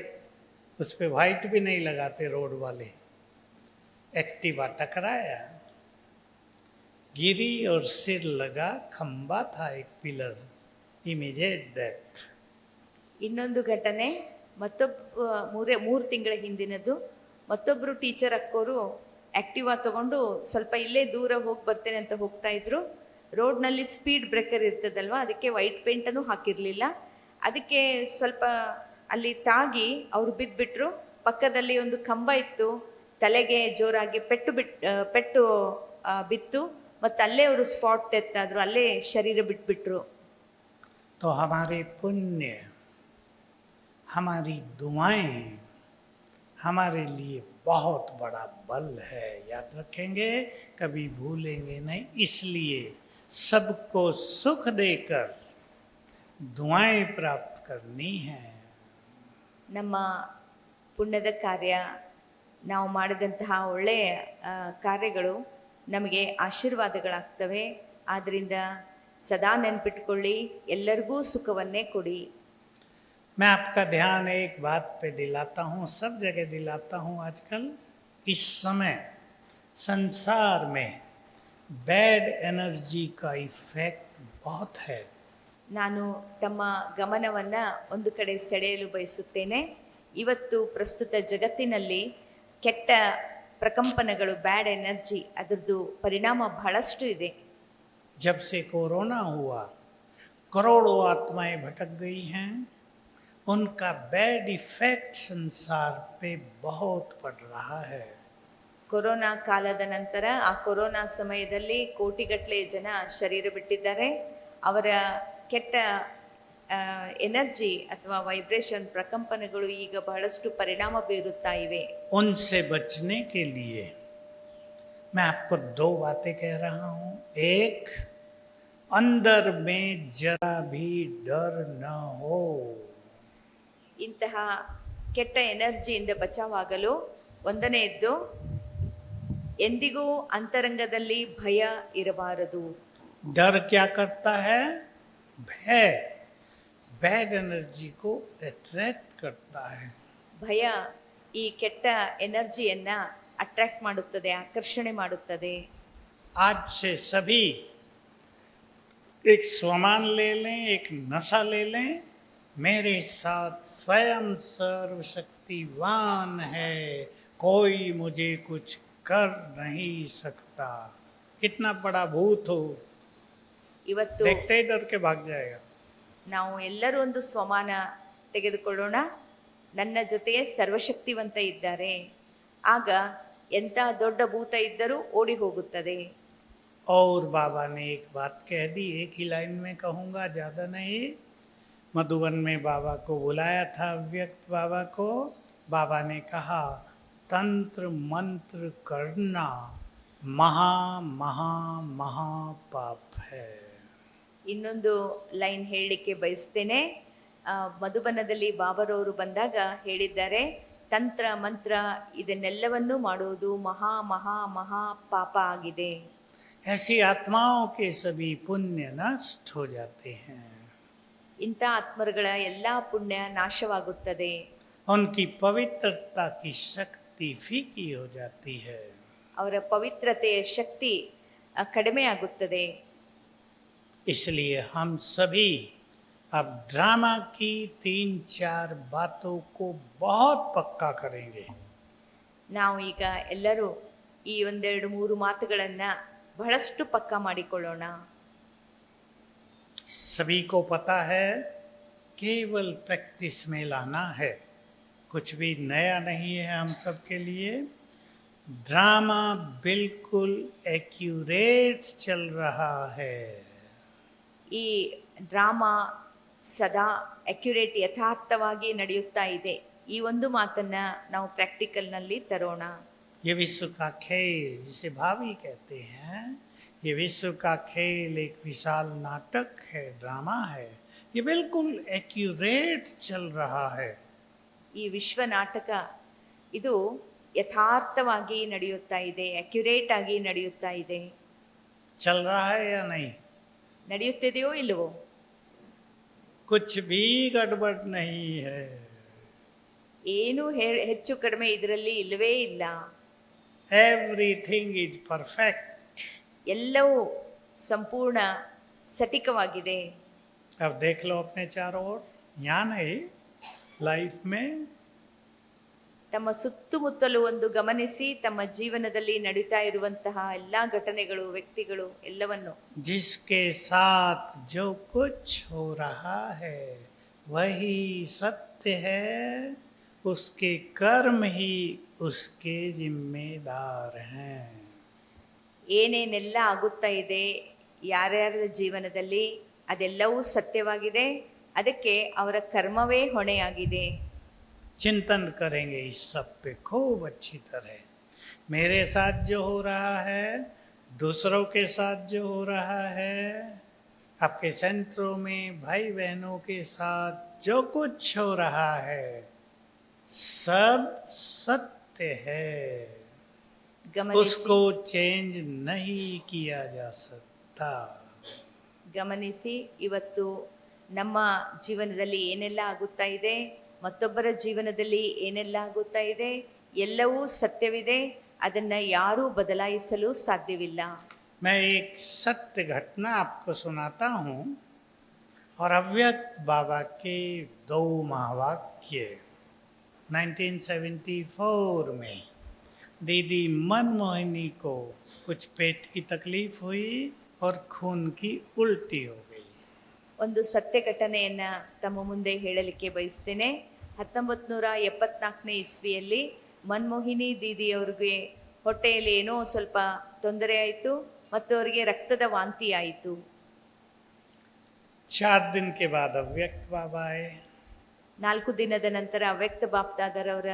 उस पर वाइट भी नहीं लगाते रोड वाले. एक्टिवा टकराया, गिरी और सिर लगा. खंबा था एक पिलर, इमीडिएट डेथ. ಇನ್ನೊಂದು ಘಟನೆ ಮೂರು ತಿಂಗಳ ಹಿಂದಿನದು. ಮತ್ತೊಬ್ಬರು ಟೀಚರ್ ಅಕ್ಕೋರು ಆಕ್ಟಿವಾ ತಗೊಂಡು ಸ್ವಲ್ಪ ಇಲ್ಲೇ ದೂರ ಹೋಗಿ ಬರ್ತೇನೆ ಅಂತ ಹೋಗ್ತಾ ಇದ್ರು. ರೋಡ್ನಲ್ಲಿ ಸ್ಪೀಡ್ ಬ್ರೇಕರ್ ಇರ್ತದಲ್ವ, ಅದಕ್ಕೆ ವೈಟ್ ಪೇಂಟನ್ನು ಹಾಕಿರಲಿಲ್ಲ. ಅದಕ್ಕೆ ಸ್ವಲ್ಪ ಅಲ್ಲಿ ತಾಗಿ ಅವರು ಬಿದ್ದುಬಿಟ್ರು. ಪಕ್ಕದಲ್ಲಿ ಒಂದು ಕಂಬ ಇತ್ತು, ತಲೆಗೆ ಜೋರಾಗಿ ಪೆಟ್ಟು ಬಿತ್ತು. ಮತ್ತು ಅಲ್ಲೇ ಅವರು ಸ್ಪಾಟ್ ಡೆತ್ ಆದರು, ಅಲ್ಲೇ ಶರೀರ ಬಿಟ್ಬಿಟ್ರು. तो हमारे पुण्य, हमारी दुआएं हमारे लिए बहुत बड़ा बल है. याद रखेंगे, कभी भूलेंगे नहीं. इसलिए सबको सुख देकर दुआएं प्राप्त करनी है. ನಮ್ಮ ಪುಣ್ಯದ ಕಾರ್ಯ, ನಾವು ಮಾಡಿದಂತಹ ಒಳ್ಳೆಯ ಕಾರ್ಯಗಳು ನಮಗೆ ಆಶೀರ್ವಾದಗಳಾಗ್ತವೆ. ಆದ್ದರಿಂದ ಸದಾ ನೆನ್ಪಿಟ್ಕೊಳ್ಳಿ, ಎಲ್ಲರಿಗೂ ಸುಖವನ್ನೇ ಕೊಡಿ. मैं आपका ध्यान एक बात पे दिलाता हूँ, सब जगह दिलाता हूँ. आजकल इस समय संसार में बैड एनर्जी का इफेक्ट बहुत है. ನಾನು ತಮ್ಮ ಗಮನವನ್ನು ಒಂದು ಕಡೆ ಸೆಳೆಯಲು ಬಯಸುತ್ತೇನೆ. ಇವತ್ತು ಪ್ರಸ್ತುತ ಜಗತ್ತಿನಲ್ಲಿ ಕೆಟ್ಟ ಪ್ರಕಂಪನಗಳು, ಬ್ಯಾಡ್ ಎನರ್ಜಿ, ಅದರದ್ದು ಪರಿಣಾಮ ಬಹಳಷ್ಟು ಇದೆ. जब से कोरोना हुआ, करोड़ों आत्माएं भटक गई हैं. उनका बैड इफेक्ट संसार पे बहुत पड़ रहा है. ಕೊರೋನಾ ಕಾಲದ ನಂತರ, ಆ ಕೊರೋನಾ ಸಮಯದಲ್ಲಿ ಕೋಟಿಗಟ್ಟಲೆ ಜನ ಶರೀರ ಬಿಟ್ಟಿದ್ದಾರೆ. ಅವರ ಕೆಟ್ಟ ಎನರ್ಜಿ ಅಥವಾ ವೈಬ್ರೇಷನ್, ಪ್ರಕಂಪನಗಳು ಈಗ ಬಹಳಷ್ಟು ಪರಿಣಾಮ ಬೀರುತ್ತಾ ಇವೆ. उनसे बचने के लिए मैं आपको 2 बातें कह रहा हूँ. एक, अंदर में जरा भी डर न हो. ಇಂತಹ ಕೆಟ್ಟ ಎನರ್ಜಿಯಿಂದ ಬಚಾವಾಗಲು ಒಂದನೆಯದ್ದು, ಎಂದಿಗೂ ಅಂತರಂಗದಲ್ಲಿ ಭಯ ಇರಬಾರದು. डर क्या करता है? भय. बैड एनर्जी को अट्रैक्ट करता है। ಭಯ ಈ ಕೆಟ್ಟ ಎನರ್ಜಿಯನ್ನ ಅಟ್ರಾಕ್ಟ್ ಮಾಡುತ್ತದೆ, ಆಕರ್ಷಣೆ ಮಾಡುತ್ತದೆ. आज से सभी एक स्वमान ले लें, एक नशा ले लें, मेरे साथ स्वयं सर्वशक्तिवान है, कोई मुझे कुछ कर नहीं सकता। कितना बड़ा भूत हो, ಇವತ್ತು देखते ही डर के भाग जाएगा। ನಾವು ಎಲ್ಲರೂ ಒಂದು ಸ್ವಮಾನ ತೆಗೆದುಕೊಳ್ಳೋಣ. ನನ್ನ ಜೊತೆಗೆ ಸರ್ವಶಕ್ತಿವಂತ ಇದ್ದಾರೆ, ಆಗ ಎಂಥ ದೊಡ್ಡ ಭೂತ ಇದ್ದರೂ ಓಡಿ ಹೋಗುತ್ತದೆ. और बाबा ने एक बात कह दी, एक ही लाइन में कहूँगा, ज़्यादा नहीं। मधुबन में बाबा को बुलाया था, अव्यक्त बाबा को। बाबा ने कहा, तंत्र मंत्र करना महा महा महा पाप है। ಇನ್ನೊಂದು ಲೈನ್ ಹೇಳಲಿಕ್ಕೆ ಬಯಸ್ತೇನೆ. ಮಧುಬನದಲ್ಲಿ ಬಾಬರವರು ಬಂದಾಗ ಹೇಳಿದ್ದಾರೆ, ತಂತ್ರ ಮಂತ್ರ ಇದನ್ನೆಲ್ಲವನ್ನೂ ಮಾಡುವುದು ಮಹಾ ಮಹಾ ಮಹಾ ಪಾಪ ಆಗಿದೆ. ऐसी आत्माओं के सभी पुण्य नष्ट हो जाते हैं, ಇಂಥ ಆತ್ಮರುಗಳ ಎಲ್ಲ ಪುಣ್ಯ ನಾಶವಾಗುತ್ತದೆ, उनकी पवित्रता की शक्ति फीकी हो जाती है। ಅವರ ಪವಿತ್ರತೆಯ ಶಕ್ತಿ ಕಡಿಮೆ ಆಗುತ್ತದೆ. इसलिए हम सभी अब ड्रामा की 3-4 बातों को बहुत पक्का करेंगे। ನಾವು ಈಗ ಎಲ್ಲರೂ ಈ ಒಂದೆರಡು ಮೂರು ಮಾತುಗಳನ್ನ ಬಹಳಷ್ಟು ಪಕ್ಕಾ ಮಾಡಿಕೊಳ್ಳೋಣ. सभी को पता है, केवल प्रैक्टिस में लाना है, कुछ भी नया नहीं है हम सब के लिए। ड्रामा बिल्कुल एक्यूरेट चल रहा है। ಈ ಡ್ರಾಮಾ ಸದಾ ಅಕ್ಯುರೇಟ್ ಯಥಾರ್ಥವಾಗಿ ನಡೆಯುತ್ತಾ ಇದೆ. ಈ ಒಂದು ಮಾತನ್ನ ನಾವು ಪ್ರಾಕ್ಟಿಕಲ್ನಲ್ಲಿ ತರೋಣ. ये विश्व का खेल, जिसे भावी कहते हैं, ये विश्व का खेल एक विशाल नाटक है, ड्रामा है। ये बिल्कुल एक्यूरेट चल रहा है। ಈ ವಿಶ್ವ ನಾಟಕ ಇದು ಯಥಾರ್ಥವಾಗಿ ನಡೆಯುತ್ತಾ ಇದೆ, ಅಕ್ಯುರೇಟ್ ಆಗಿ ನಡೆಯುತ್ತಾ ಇದೆ. चल रहा है या नहीं? ನಡೆಯುತ್ತಿದೆಯೋ ಇಲ್ಲವೋ? कुछ भी गड़बड़ नहीं है। ಏನು ಹೆಚ್ಚು ಕಡಿಮೆ ಇದರಲ್ಲಿ ಇಲ್ಲವೇ ಇಲ್ಲ. Everything is perfect. ಎಲ್ಲವೂ ಸಂಪೂರ್ಣ ಸಟಿಕವಾಗಿದೆ. अब देख लो अपने चारों ओर, यहाँ नहीं, लाइफ में ತಮ್ಮ ಸುತ್ತಮುತ್ತಲು ಒಂದು ಗಮನಿಸಿ, ತಮ್ಮ ಜೀವನದಲ್ಲಿ ನಡೀತಾ ಇರುವಂತಹ ಎಲ್ಲಾ ಘಟನೆಗಳು, ವ್ಯಕ್ತಿಗಳು ಎಲ್ಲವನ್ನು. जिसके साथ जो कुछ हो रहा है वही सत्य है, उसके कर्म ही उसके जिम्मेदार हैं। ಏನೇನೆಲ್ಲ ಆಗುತ್ತಾ ಇದೆ ಯಾರ್ಯಾರ ಜೀವನದಲ್ಲಿ ಅದೆಲ್ಲವೂ ಸತ್ಯವಾಗಿದೆ, ಅದಕ್ಕೆ ಅವರ ಕರ್ಮವೇ ಹೊಣೆಯಾಗಿದೆ. चिंतन करेंगे इस सब पे खूब अच्छी तरह। मेरे साथ जो हो रहा है, दूसरों के साथ जो हो रहा है, आपके सेंटरों में भाई बहनों के साथ जो कुछ हो रहा है, सब सत्य है, ಗಮನಿಸಿ उसको चेंज नहीं किया जा सकता। ಗಮನಿಸಿ, ಇವತ್ತು ನಮ್ಮ ಜೀವನದಲ್ಲಿ ಏನೆಲ್ಲ ಆಗುತ್ತಾ ಇದೆ, ಮತ್ತೊಬ್ಬರ ಜೀವನದಲ್ಲಿ ಏನೆಲ್ಲ ಆಗುತ್ತಾ ಇದೆ, ಎಲ್ಲವೂ ಸತ್ಯವಿದೆ, ಅದನ್ನ ಯಾರೂ ಬದಲಾಯಿಸಲು ಸಾಧ್ಯವಿಲ್ಲ. मैं एक सत्य घटना आपको सुनाता हूँ, और अव्यक्त बाबा के 2 महावाक्य। 1974 में दीदी मनमोहिनी को कुछ पेट की तकलीफ हुई और खून की उल्टी हो गई। ಒಂದು ಸತ್ಯ ಘಟನೆಯನ್ನ ತಮ್ಮ ಮುಂದೆ ಹೇಳಲಿಕ್ಕೆ ಬಯಸ್ತೇನೆ. 1974ನೇ ಇಸ್ವಿಯಲ್ಲಿ ಮನ್ಮೋಹಿನಿ ದೀದಿಯವರಿಗೆ ಹೊಟ್ಟೆಯಲ್ಲಿ ಏನೋ ಸ್ವಲ್ಪ ತೊಂದರೆ ಆಯಿತು ಮತ್ತು ಅವರಿಗೆ ರಕ್ತದ ವಾಂತಿ ಆಯಿತು. 4 दिन के बाद अव्यक्त बाबा आए। 4 ದಿನದ ನಂತರ ಅವ್ಯಕ್ತ ಬಾಪ್ದಾದರವರ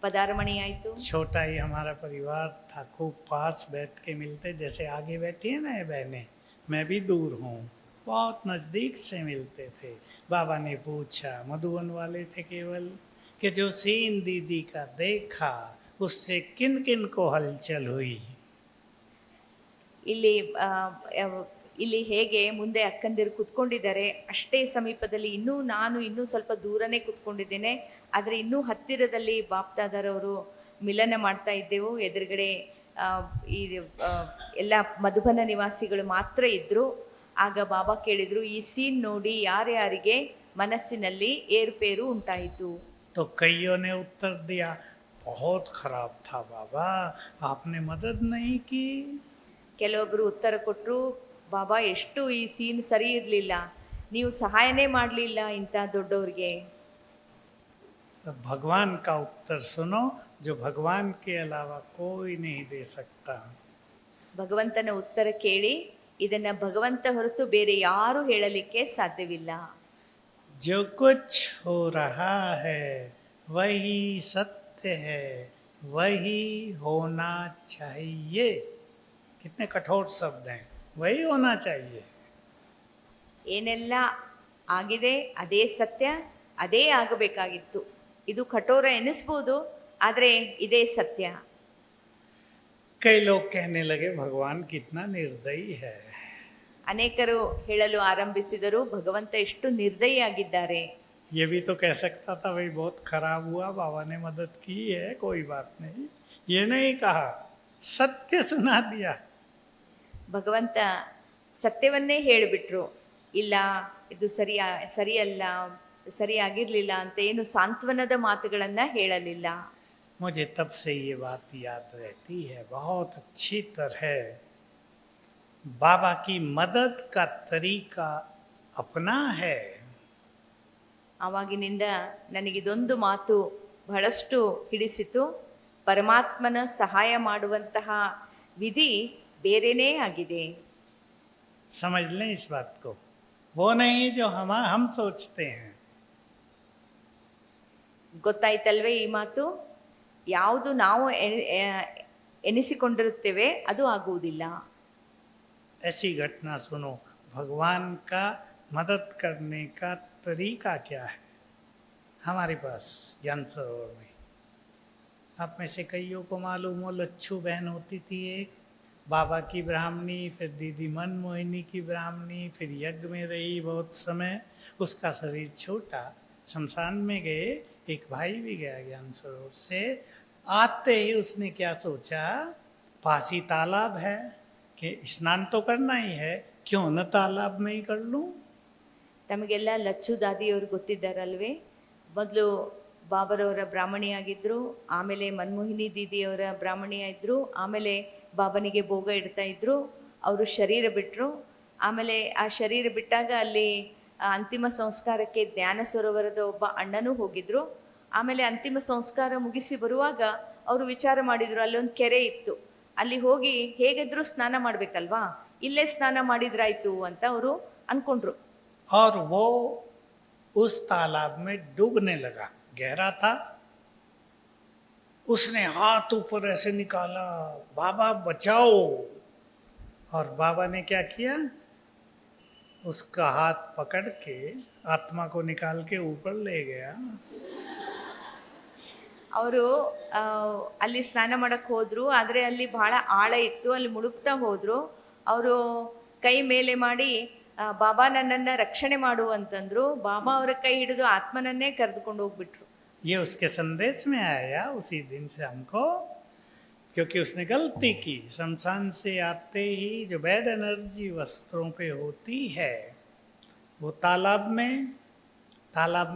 पदार्मणी आಯಿತು. छोटा ही हमारा परिवार था, खूब पास बैठ के मिलते, जैसे आगे बैठी है ना ये बहनें, मैं भी दूर हूँ, बहुत नज़दीक से मिलते थे। बाबा ने पूछा, मधुबन वाले थे केवल, कि जो सीन दीदी का देखा उससे किन किन को हलचल हुई। ಇಲ್ಲಿ ಇಲ್ಲಿ ಹೇಗೆ ಮುಂದೆ ಅಕ್ಕಂದಿರು ಕುತ್ಕೊಂಡಿದ್ದಾರೆ ಅಷ್ಟೇ ಸಮೀಪದಲ್ಲಿ ಇನ್ನೂ ಸ್ವಲ್ಪ ದೂರನೇ ಕುತ್ಕೊಂಡಿದ್ದೇನೆ, ಆದರೆ ಇನ್ನೂ ಹತ್ತಿರದಲ್ಲಿ ಬಾಪ್ದಾದರವರು ಮಿಲನ ಮಾಡ್ತಾ ಇದ್ದೆವು. ಎದುರುಗಡೆ ಈ ಎಲ್ಲ ಮಧುಬನ ನಿವಾಸಿಗಳು ಮಾತ್ರ ಇದ್ದರು. ಆಗ ಬಾಬಾ ಕೇಳಿದರು, ಈ ಸೀನ್ ನೋಡಿ ಯಾರ್ಯಾರಿಗೆ ಮನಸ್ಸಿನಲ್ಲಿ ಏರುಪೇರು ಉಂಟಾಯಿತು? तो कईयों ने उत्तर दिया, बहुत खराब था बाबा, आपने मदद नहीं की. ಕೆಲವೊಬ್ಬರು ಉತ್ತರ ಕೊಟ್ಟರು, ಬಾಬಾ ಎಷ್ಟು ಈ ಸೀನ್ ಸರಿ ಇರಲಿಲ್ಲ, ನೀವು ಸಹಾಯನೇ ಮಾಡಲಿಲ್ಲ ಇಂಥ ದೊಡ್ಡವ್ರಿಗೆ. तो भगवान का उत्तर सुनो, जो भगवान के अलावा कोई नहीं दे सकता. ಭಗವಂತನ ಉತ್ತರ ಕೇಳಿ, ಇದನ್ನ ಭಗವಂತ ಹೊರತು ಬೇರೆ ಯಾರು ಹೇಳಲಿಕ್ಕೆ ಸಾಧ್ಯವಿಲ್ಲ. जो कुछ हो रहा है वही सत्य है, वही होना चाहिए. कितने कठोर शब्द हैं, वही होना चाहिए. ಏನೆಲ್ಲ ಆಗಿದೆ ಅದೇ ಸತ್ಯ, ಅದೇ ಆಗಬೇಕಾಗಿತ್ತು. ಇದು ಕಠೋರ ಎನಿಸ್ಬೋದು, ಆದರೆ ಇದೇ ಸತ್ಯ. कई लोग कहने लगे भगवान कितना निर्दयी है. ಅನೇಕರು ಹೇಳಲು ಆರಂಭಿಸಿದರು, ಭಗವಂತ ಎಷ್ಟು ನಿರ್ದಯಿಯಾಗಿದ್ದಾರೆ. ये भी तो कह सकता था भाई बहुत खराब हुआ, बाबा ने मदद की है, कोई बात नहीं. ये नहीं कहा, सत्य सुना दिया. ಭಗವಂತ ಸತ್ಯವನ್ನೇ ಹೇಳಿಬಿಟ್ರು. ಇಲ್ಲ, ಇದು ಸರಿಯಲ್ಲ, ಸರಿಯಾಗಿರ್ಲಿಲ್ಲ ಅಂತ ಏನು ಸಾಂತ್ವನದ ಮಾತುಗಳನ್ನ ಹೇಳಲಿಲ್ಲ. मुझे तब से ये बात याद रहती है बहुत अच्छी तरह. बाबा की मदद का तरीका अपना है. ಆವಾಗಿನಿಂದ ನನಗಿದೊಂದು ಮಾತು ಬಹಳಷ್ಟು ಹಿಡಿಸಿತು. ಪರಮಾತ್ಮನ ಸಹಾಯ ಮಾಡುವಂತಹ ವಿಧಿ ಬೇರೆನೇ ಆಗಿದೆ. समझ लें इस बात को, वो नहीं जो हम सोचते हैं. ಗೊತ್ತಾಯ್ತಲ್ವೇ ಈ ಮಾತು? ಯಾವುದು ನಾವು ಎನಿಸಿಕೊಂಡಿರುತ್ತೇವೆ ಅದು ಆಗುವುದಿಲ್ಲ. ऐसी घटना सुनो, भगवान का मदद करने का तरीका क्या है हमारे पास ज्ञान सरोवर में. आप में से कईयों को मालूम हो, लच्छू बहन होती थी एक, बाबा की ब्राह्मणी, फिर दीदी मनमोहिनी की ब्राह्मणी, फिर यज्ञ में रही बहुत समय. उसका शरीर छोटा, शमशान में गए, एक भाई भी गया ज्ञान सरोवर से. आते ही उसने क्या सोचा, पास ही तालाब है कि स्नान तो करना ही है, क्यों न तालाब में ही कर लूं. ತಮಗೆಲ್ಲ ಲಚ್ಚು ದಾದಿಯವರು ಗೊತ್ತಿದ್ದಾರಲ್ವೇ? ಮೊದಲು ಬಾಬರವರ ಬ್ರಾಹ್ಮಣಿಯಾಗಿದ್ದರು, ಆಮೇಲೆ ಮನ್ಮೋಹಿನಿ ದೀದಿಯವರ ಬ್ರಾಹ್ಮಣಿಯಾಗಿದ್ದರು, ಆಮೇಲೆ ಬಾಬನಿಗೆ ಭೋಗ ಇಡ್ತಾ ಇದ್ರು. ಅವರು ಶರೀರ ಬಿಟ್ಟರು. ಆಮೇಲೆ ಆ ಶರೀರ ಬಿಟ್ಟಾಗ ಅಲ್ಲಿ ಅಂತಿಮ ಸಂಸ್ಕಾರಕ್ಕೆ ಜ್ಞಾನ ಸರೋವರದ ಒಬ್ಬ ಅಣ್ಣನೂ ಹೋಗಿದ್ರು. ಆಮೇಲೆ ಅಂತಿಮ ಸಂಸ್ಕಾರ ಮುಗಿಸಿ ಬರುವಾಗ ಅವರು ವಿಚಾರ ಮಾಡಿದರು, ಅಲ್ಲೊಂದು ಕೆರೆ ಇತ್ತು, ಅಲ್ಲಿ ಹೋಗಿ ಹೇಗಿದ್ರು ಸ್ನಾನ ಮಾಡಬೇಕಲ್ವಾ, ಇಲ್ಲೇ ಸ್ನಾನ ಮಾಡಿದ್ರಾಯ್ತು ಅಂತ ಅವರು ಅಂದ್ಕೊಂಡ್ರು. और वो उस तालाब में डूबने लगा, गहरा था. उसने हाथ ऊपर ऐसे निकाला, बाबा बचाओ. और बाबा ने क्या किया, उसका हाथ पकड़ के आत्मा को निकाल के ऊपर ले गया. ಅವರು ಅಲ್ಲಿ ಸ್ನಾನ ಮಾಡಕ್ಕೆ ಹೋದ್ರು, ಆದರೆ ಅಲ್ಲಿ ಬಹಳ ಆಳ ಇತ್ತು, ಅಲ್ಲಿ ಮುಳುಗ್ತಾ ಹೋದ್ರು. ಅವರು ಕೈ ಮೇಲೆ ಮಾಡಿ, ಬಾಬಾ ನನ್ನನ್ನು ರಕ್ಷಣೆ ಮಾಡು ಅಂತಂದ್ರು. ಬಾಬಾ ಅವರ ಕೈ ಹಿಡಿದು ಆತ್ಮನನ್ನೇ ಕರೆದುಕೊಂಡು ಹೋಗ್ಬಿಟ್ರು. ये उसके संदेश में आया उसी दिन से हमको, क्योंकि उसने गलती की. शमशान से आते ही जो बैड एनर्जी वस्त्रों पे होती है वो तालाब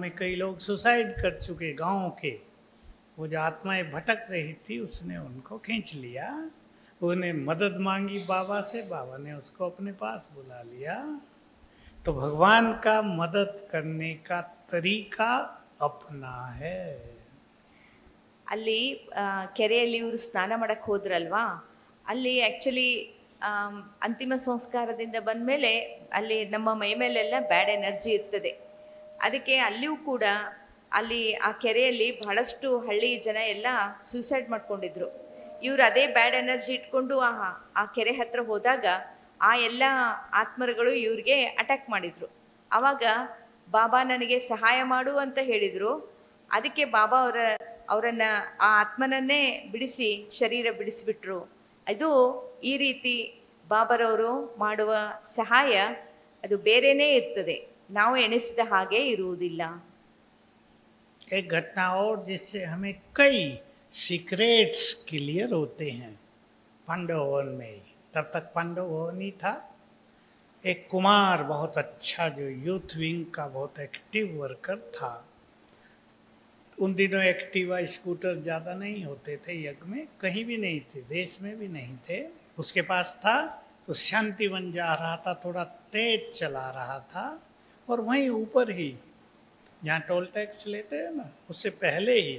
में कई लोग सुसाइड कर चुके गांव के. वो जो आत्माएं भटक रही थी उसने उनको खींच लिया, उन्हें मदद मांगी बाबा से, बाबा ने उसको अपने पास बुला लिया. तो भगवान का मदद करने का तरीका अपना है. ಅಲ್ಲಿ ಕೆರೆಯಲ್ಲಿ ಇವರು ಸ್ನಾನ ಮಾಡಕ್ಕೆ ಹೋದ್ರಲ್ವಾ, ಅಲ್ಲಿ ಆ್ಯಕ್ಚುಲಿ ಅಂತಿಮ ಸಂಸ್ಕಾರದಿಂದ ಬಂದಮೇಲೆ ಅಲ್ಲಿ ನಮ್ಮ ಮೈ ಮೇಲೆಲ್ಲ ಬ್ಯಾಡ್ ಎನರ್ಜಿ ಇರ್ತದೆ. ಅದಕ್ಕೆ ಅಲ್ಲಿಯೂ ಕೂಡ ಅಲ್ಲಿ ಆ ಕೆರೆಯಲ್ಲಿ ಬಹಳಷ್ಟು ಹಳ್ಳಿ ಜನ ಎಲ್ಲ ಸೂಸೈಡ್ ಮಾಡ್ಕೊಂಡಿದ್ರು. ಇವರು ಅದೇ ಬ್ಯಾಡ್ ಎನರ್ಜಿ ಇಟ್ಕೊಂಡು ಆ ಕೆರೆ ಹತ್ರ ಹೋದಾಗ ಆ ಎಲ್ಲ ಆತ್ಮರುಗಳು ಇವ್ರಿಗೆ ಅಟ್ಯಾಕ್ ಮಾಡಿದ್ರು. ಆವಾಗ ಬಾಬಾ ನನಗೆ ಸಹಾಯ ಮಾಡು ಅಂತ ಹೇಳಿದರು. ಅದಕ್ಕೆ ಬಾಬಾ ಅವರನ್ನು ಆ ಆತ್ಮನನ್ನೇ ಬಿಡಿಸಿ ಶರೀರ ಬಿಡಿಸಿಬಿಟ್ರು. ಇದು ಈ ರೀತಿ ಬಾಬರವರು ಮಾಡುವ ಸಹಾಯ ಅದು ಬೇರೆನೇ ಇರ್ತದೆ, ನಾವು ಎಣಿಸಿದ ಹಾಗೆ ಇರುವುದಿಲ್ಲ. एक घटना और जिससे हमें कई सीक्रेट्स क्लियर होते हैं पांडव भवन में ही। तब तक पांडव भवन ही था। एक कुमार बहुत अच्छा जो यूथ विंग का बहुत एक्टिव वर्कर था। उन दिनों एक्टिवा स्कूटर ज़्यादा नहीं होते थे, यज्ञ में कहीं भी नहीं थे, देश में भी नहीं थे। उसके पास था तो शांतिवन जा रहा था, थोड़ा तेज चला रहा था, और वहीं ऊपर ही जहाँ टोल टैक्स लेते हैं ना, उससे पहले ही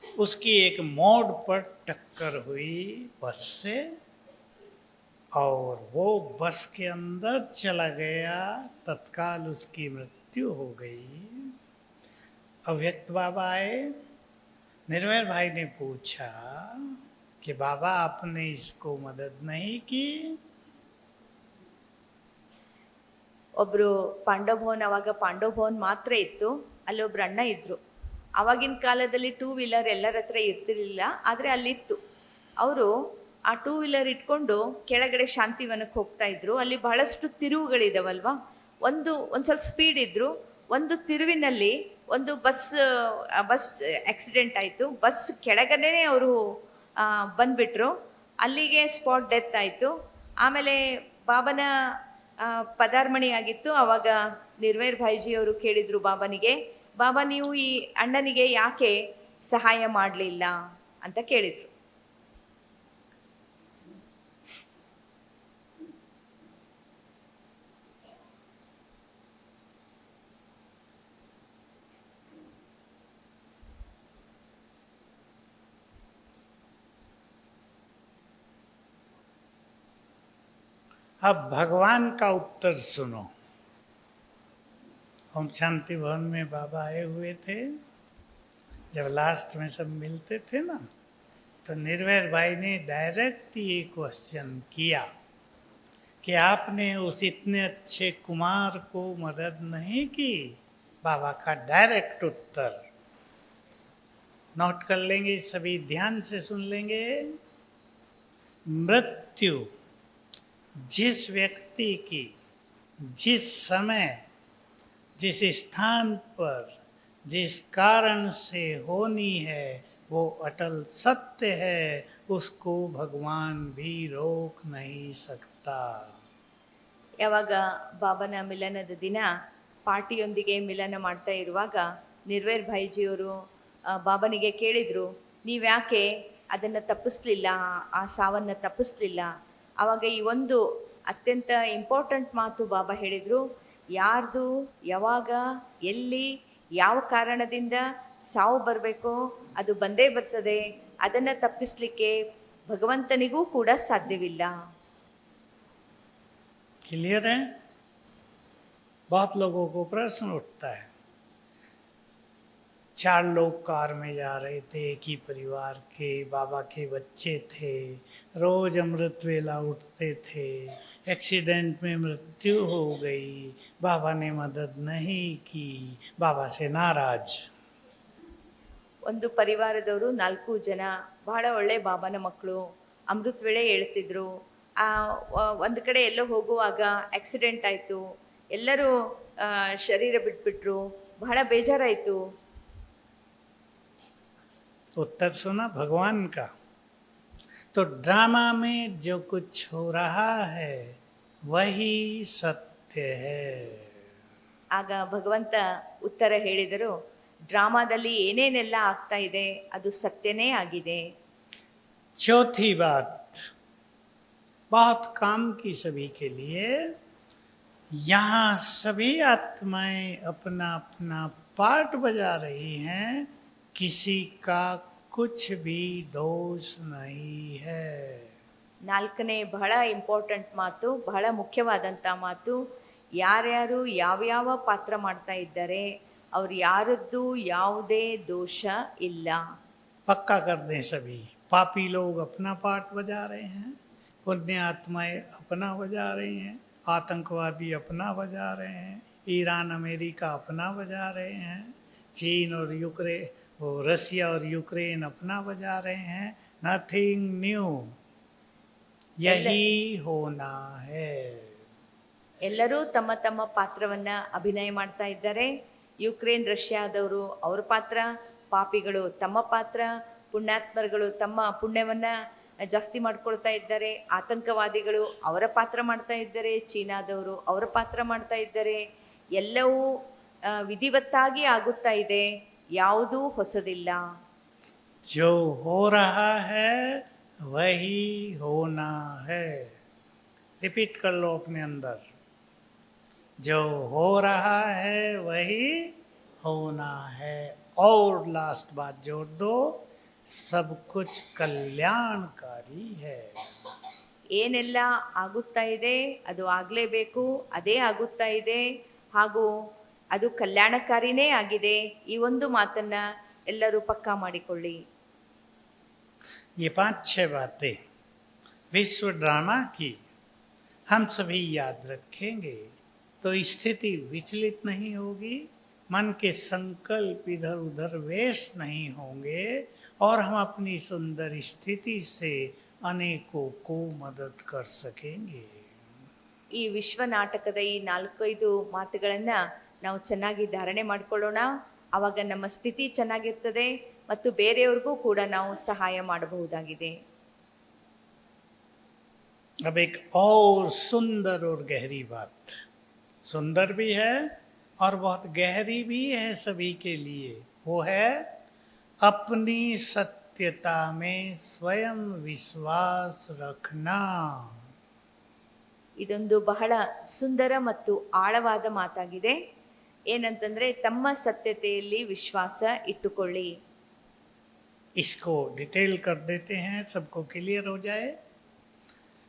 उसकी एक मोड़ पर टक्कर हुई बस से, और वो बस के अंदर चला गया। तत्काल उसकी मृत्यु हो गई। अव्यक्त बाबा आए। निर्भय भाई ने पूछा कि बाबा आपने इसको मदद नहीं की? ಒಬ್ಬರು ಪಾಂಡವ ಭವನ್, ಅವಾಗ ಪಾಂಡವ ಭವನ್ ಮಾತ್ರ ಇತ್ತು, ಅಲ್ಲೊಬ್ರು ಅಣ್ಣ ಇದ್ರು. ಆವಾಗಿನ ಕಾಲದಲ್ಲಿ 2 ವೀಲರ್ ಎಲ್ಲರ ಹತ್ರ ಇರ್ತಿರ್ಲಿಲ್ಲ, ಆದರೆ ಅಲ್ಲಿತ್ತು. ಅವರು ಆ 2 ವೀಲರ್ ಇಟ್ಕೊಂಡು ಕೆಳಗಡೆ ಶಾಂತಿವನಕ್ಕೆ ಹೋಗ್ತಾ ಇದ್ರು. ಅಲ್ಲಿ ಬಹಳಷ್ಟು ತಿರುವುಗಳಿದಾವಲ್ವಾ, ಒಂದು ಸ್ವಲ್ಪ ಸ್ಪೀಡ್ ಇದ್ರು. ಒಂದು ತಿರುವಿನಲ್ಲಿ ಒಂದು ಬಸ್ ಆಕ್ಸಿಡೆಂಟ್ ಆಯಿತು. ಬಸ್ ಕೆಳಗಡೆ ಅವರು ಬಂದ್ಬಿಟ್ರು. ಅಲ್ಲಿಗೆ ಸ್ಪಾಟ್ ಡೆತ್ ಆಯಿತು. ಆಮೇಲೆ ಬಾಬನ ಪದಾರ್ಮಣಿ ಆಗಿತ್ತು. ಆವಾಗ ನಿರ್ವೈರ್ ಭಾಯ್ಜಿ ಅವರು ಕೇಳಿದರು ಬಾಬನಿಗೆ, ಬಾಬಾ ನೀವು ಈ ಅಣ್ಣನಿಗೆ ಯಾಕೆ ಸಹಾಯ ಮಾಡಲಿಲ್ಲ ಅಂತ ಕೇಳಿದರು. अब भगवान का उत्तर सुनो। हम शांति भवन में बाबा आए हुए थे, जब लास्ट में सब मिलते थे ना, तो निर्भय भाई ने डायरेक्ट ये क्वेश्चन किया कि आपने उस इतने अच्छे कुमार को मदद नहीं की? बाबा का डायरेक्ट उत्तर नोट कर लेंगे, सभी ध्यान से सुन लेंगे। मृत्यु जिस व्यक्ति की जिस समय जिस स्थान पर जिस कारण से होनी है वो अटल सत्य है, उसको भगवान भी रोक नहीं सकता। ಯಾವಾಗ ಬಾಬನ ಮಿಲನದ ದಿನ ಪಾರ್ಟಿಯೊಂದಿಗೆ ಮಿಲನ ಮಾಡ್ತಾ ಇರುವಾಗ ನಿರ್ವೈರ್ ಭಾಯ್ಜಿಯವರು ಬಾಬನಿಗೆ ಕೇಳಿದರು, ನೀವ್ಯಾಕೆ ಅದನ್ನು ತಪ್ಪಿಸ್ಲಿಲ್ಲ, ಆ ಸಾವನ್ನು ತಪ್ಪಿಸ್ಲಿಲ್ಲ? ಆವಾಗ ಈ ಒಂದು ಅತ್ಯಂತ ಇಂಪಾರ್ಟೆಂಟ್ ಮಾತು ಬಾಬಾ ಹೇಳಿದರು, ಯಾರ್ದು ಯಾವಾಗ ಎಲ್ಲಿ ಯಾವ ಕಾರಣದಿಂದ ಸಾವು ಬರಬೇಕೋ ಅದು ಬಂದೇ ಬರ್ತದೆ, ಅದನ್ನು ತಪ್ಪಿಸ್ಲಿಕ್ಕೆ ಭಗವಂತನಿಗೂ ಕೂಡ ಸಾಧ್ಯವಿಲ್ಲ. क्लियर है? बहुत लोगों को प्रश्न उठता है। 4 लोग कार में जा रहे थे, एक ही परिवार के, बाबा के बच्चे थे, रोज अमृत वेला उठते थे, एक्सीडेंट में मृत्यु हो गई, बाबा ने मदद नहीं की, बाबा से नाराज। ಒಂದು ಪರಿವಾರದವರು 4 ಜನ ಬಹಳ ಒಳ್ಳೆ ಬಾಬನ ಮಕ್ಕಳು, ಅಮೃತ ವೇಳೆ ಹೇಳ್ತಿದ್ರು. ಒಂದು ಕಡೆ ಎಲ್ಲೋ ಹೋಗುವಾಗ ಆಕ್ಸಿಡೆಂಟ್ ಆಯಿತು, ಎಲ್ಲರೂ ಶರೀರ ಬಿಟ್ಬಿಟ್ರು, ಬಹಳ ಬೇಜಾರಾಯಿತು. उत्तर सुना भगवान का। तो ड्रामा में जो कुछ हो रहा है वही सत्य है। ಆಗ ಭಗವಂತ ಉತ್ತರ ಹೇಳಿದರು, ಡ್ರಾಮಾದಲ್ಲಿ ಏನೇನೆಲ್ಲ ಆಗ್ತಾ ಇದೆ ಅದು ಸತ್ಯನೇ ಆಗಿದೆ. चौथी बात बहुत काम की सभी के लिए, यहाँ सभी आत्माएं अपना अपना पार्ट बजा रही हैं, किसी का कुछ भी दोष नहीं है। 4ನೇ ಬಹಳ ಇಂಪಾರ್ಟೆಂಟ್ ಮಾತು, ಬಹಳ ಮುಖ್ಯವಾದಂಥ ಮಾತು, ಯಾರ್ಯಾರು ಯಾವ್ಯಾವ ಪಾತ್ರ ಮಾಡ್ತಾ ಇದ್ದಾರೆ ಅವ್ರು ಯಾರದ್ದು ಯಾವುದೇ ದೋಷ ಇಲ್ಲ. पक्का कर दें सभी, पापी लोग अपना पार्ट बजा रहे हैं, पुण्य आत्माएं अपना बजा रही हैं, आतंकवादी अपना बजा रहे हैं, ईरान अमेरिका अपना बजा रहे हैं, चीन और रसिया और यूक्रेन अपना बजा रहे हैं। Nothing new. यही होना है। ಎಲ್ಲರೂ ತಮ್ಮ ತಮ್ಮ ಪಾತ್ರವನ್ನ ಅಭಿನಯ ಮಾಡ್ತಾ ಇದ್ದಾರೆ. ಯುಕ್ರೇನ್ ರಷ್ಯಾದವರು ಅವರ ಪಾತ್ರ, ಪಾಪಿಗಳು ತಮ್ಮ ಪಾತ್ರ, ಪುಣ್ಯಾತ್ಮರುಗಳು ತಮ್ಮ ಪುಣ್ಯವನ್ನ ಜಾಸ್ತಿ ಮಾಡ್ಕೊಳ್ತಾ ಇದ್ದಾರೆ, ಆತಂಕವಾದಿಗಳು ಅವರ ಪಾತ್ರ ಮಾಡ್ತಾ ಇದ್ದಾರೆ, ಚೀನಾದವರು ಅವರ ಪಾತ್ರ ಮಾಡ್ತಾ ಇದ್ದಾರೆ. ಎಲ್ಲವೂ ವಿಧಿವತ್ತಾಗಿ ಆಗುತ್ತಾ ಇದೆ, ಯಾವುದೂ ಹೊಸದಿಲ್ಲ. जो हो रहा है वही होना है। रिपीट कर लो अपने अंदर, जो हो रहा है वही होना है। और लास्ट बात जोड़ दो, सब कुछ कल्याणकारी है। ಏನೆಲ್ಲ ಆಗುತ್ತಾ ಇದೆ ಅದು ಆಗಲೇಬೇಕು, ಅದೇ ಆಗುತ್ತಾ ಇದೆ, ಹಾಗೂ ಅದು ಕಲ್ಯಾಣಕಾರಿನೇ ಆಗಿದೆ. ಈ ಒಂದು ಮಾತನ್ನ ಎಲ್ಲರೂ ಪಕ್ಕಾ ಮಾಡಿಕೊಳ್ಳಿ. ये 5-6 बातें विश्व ड्रामा की हम सभी याद रखेंगे तो स्थिति विचलित नहीं होगी, मन के संकल्प इधर उधर वेस्ट नहीं होंगे और हम अपनी सुंदर स्थिति से अनेकों को मदद कर सकेंगे। ಈ ವಿಶ್ವ ನಾಟಕದ ಈ 4-5 ಮಾತುಗಳನ್ನ ನಾವು ಚೆನ್ನಾಗಿ ಧಾರಣೆ ಮಾಡಿಕೊಳ್ಳೋಣ. ಆವಾಗ ನಮ್ಮ ಸ್ಥಿತಿ ಚೆನ್ನಾಗಿರ್ತದೆ ಮತ್ತು ಬೇರೆಯವ್ರಿಗೂ ಕೂಡ ನಾವು ಸಹಾಯ ಮಾಡಬಹುದಾಗಿದೆ. अब एक और सुंदर और गहरी बात, सुंदर भी है और बहुत गहरी भी है सभी के लिए, वो है अपनी सत्यता में स्वयं विश्वास रखना। ಇದೊಂದು ಬಹಳ ಸುಂದರ ಮತ್ತು ಆಳವಾದ ಮಾತಾಗಿದೆ. ಏನಂತಂದ್ರೆ ತಮ್ಮ ಸತ್ಯತೆಯಲ್ಲಿ ವಿಶ್ವಾಸ ಇಟ್ಟುಕೊಳ್ಳಿ. इसको डिटेल कर देते हैं, सबको क्लियर हो जाए।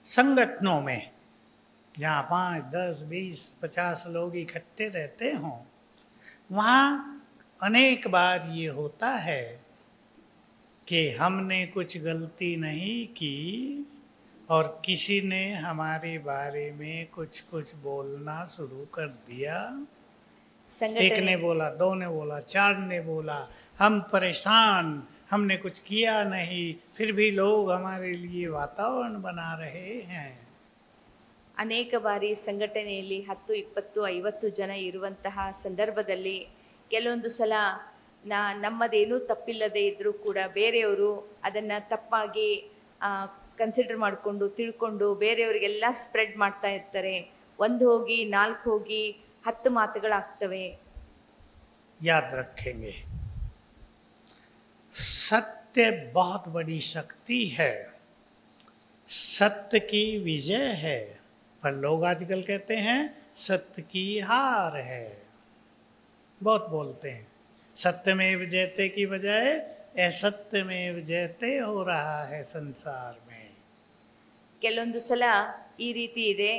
संगठनों में जहाँ 5, 10, 20, 50 लोग इकट्ठे रहते हों, वहाँ अनेक बार ये होता है कि हमने कुछ गलती नहीं की और किसी ने हमारे बारे में कुछ कुछ बोलना शुरू कर दिया। एक ने बोला, 2 ने बोला, 4 ने बोला, हम परेशान, हमने कुछ किया नहीं, फिर भी लोग हमारे लिए वातावरण बना रहे हैं। ಅನೇಕ ಬಾರಿ ಸಂಘಟನೆಯಲ್ಲಿ 10, 20, 50 ಜನ ಇರುವಂತಹ ಸಂದರ್ಭದಲ್ಲಿ ಕೆಲವೊಂದು ಸಲ ನಮ್ಮದೇನೂ ತಪ್ಪಿಲ್ಲದೆ ಇದ್ರೂ ಕೂಡ ಬೇರೆಯವರು ಅದನ್ನ ತಪ್ಪಾಗಿ ಕನ್ಸಿಡರ್ ಮಾಡಿಕೊಂಡು ತಿಳ್ಕೊಂಡು ಬೇರೆಯವರಿಗೆಲ್ಲ ಸ್ಪ್ರೆಡ್ ಮಾಡ್ತಾ ಇರ್ತಾರೆ. 1 ಹೋಗಿ 4 ಹೋಗಿ 10 ಮಾತುಗಳಾಗ್ತವೆ. याद रखेंगे, सत्य बहुत बड़ी शक्ति है, सत्य की विजय है, पर लोग आजकल कहते हैं सत्य की हार है। बहुत बोलते हैं सत्यमेव जयते की बजाय असत्यमेव जयते हो रहा है संसार में। ಕೆಲವೊಂದು ಸಲ ಈ ರೀತಿ ಇದೆ.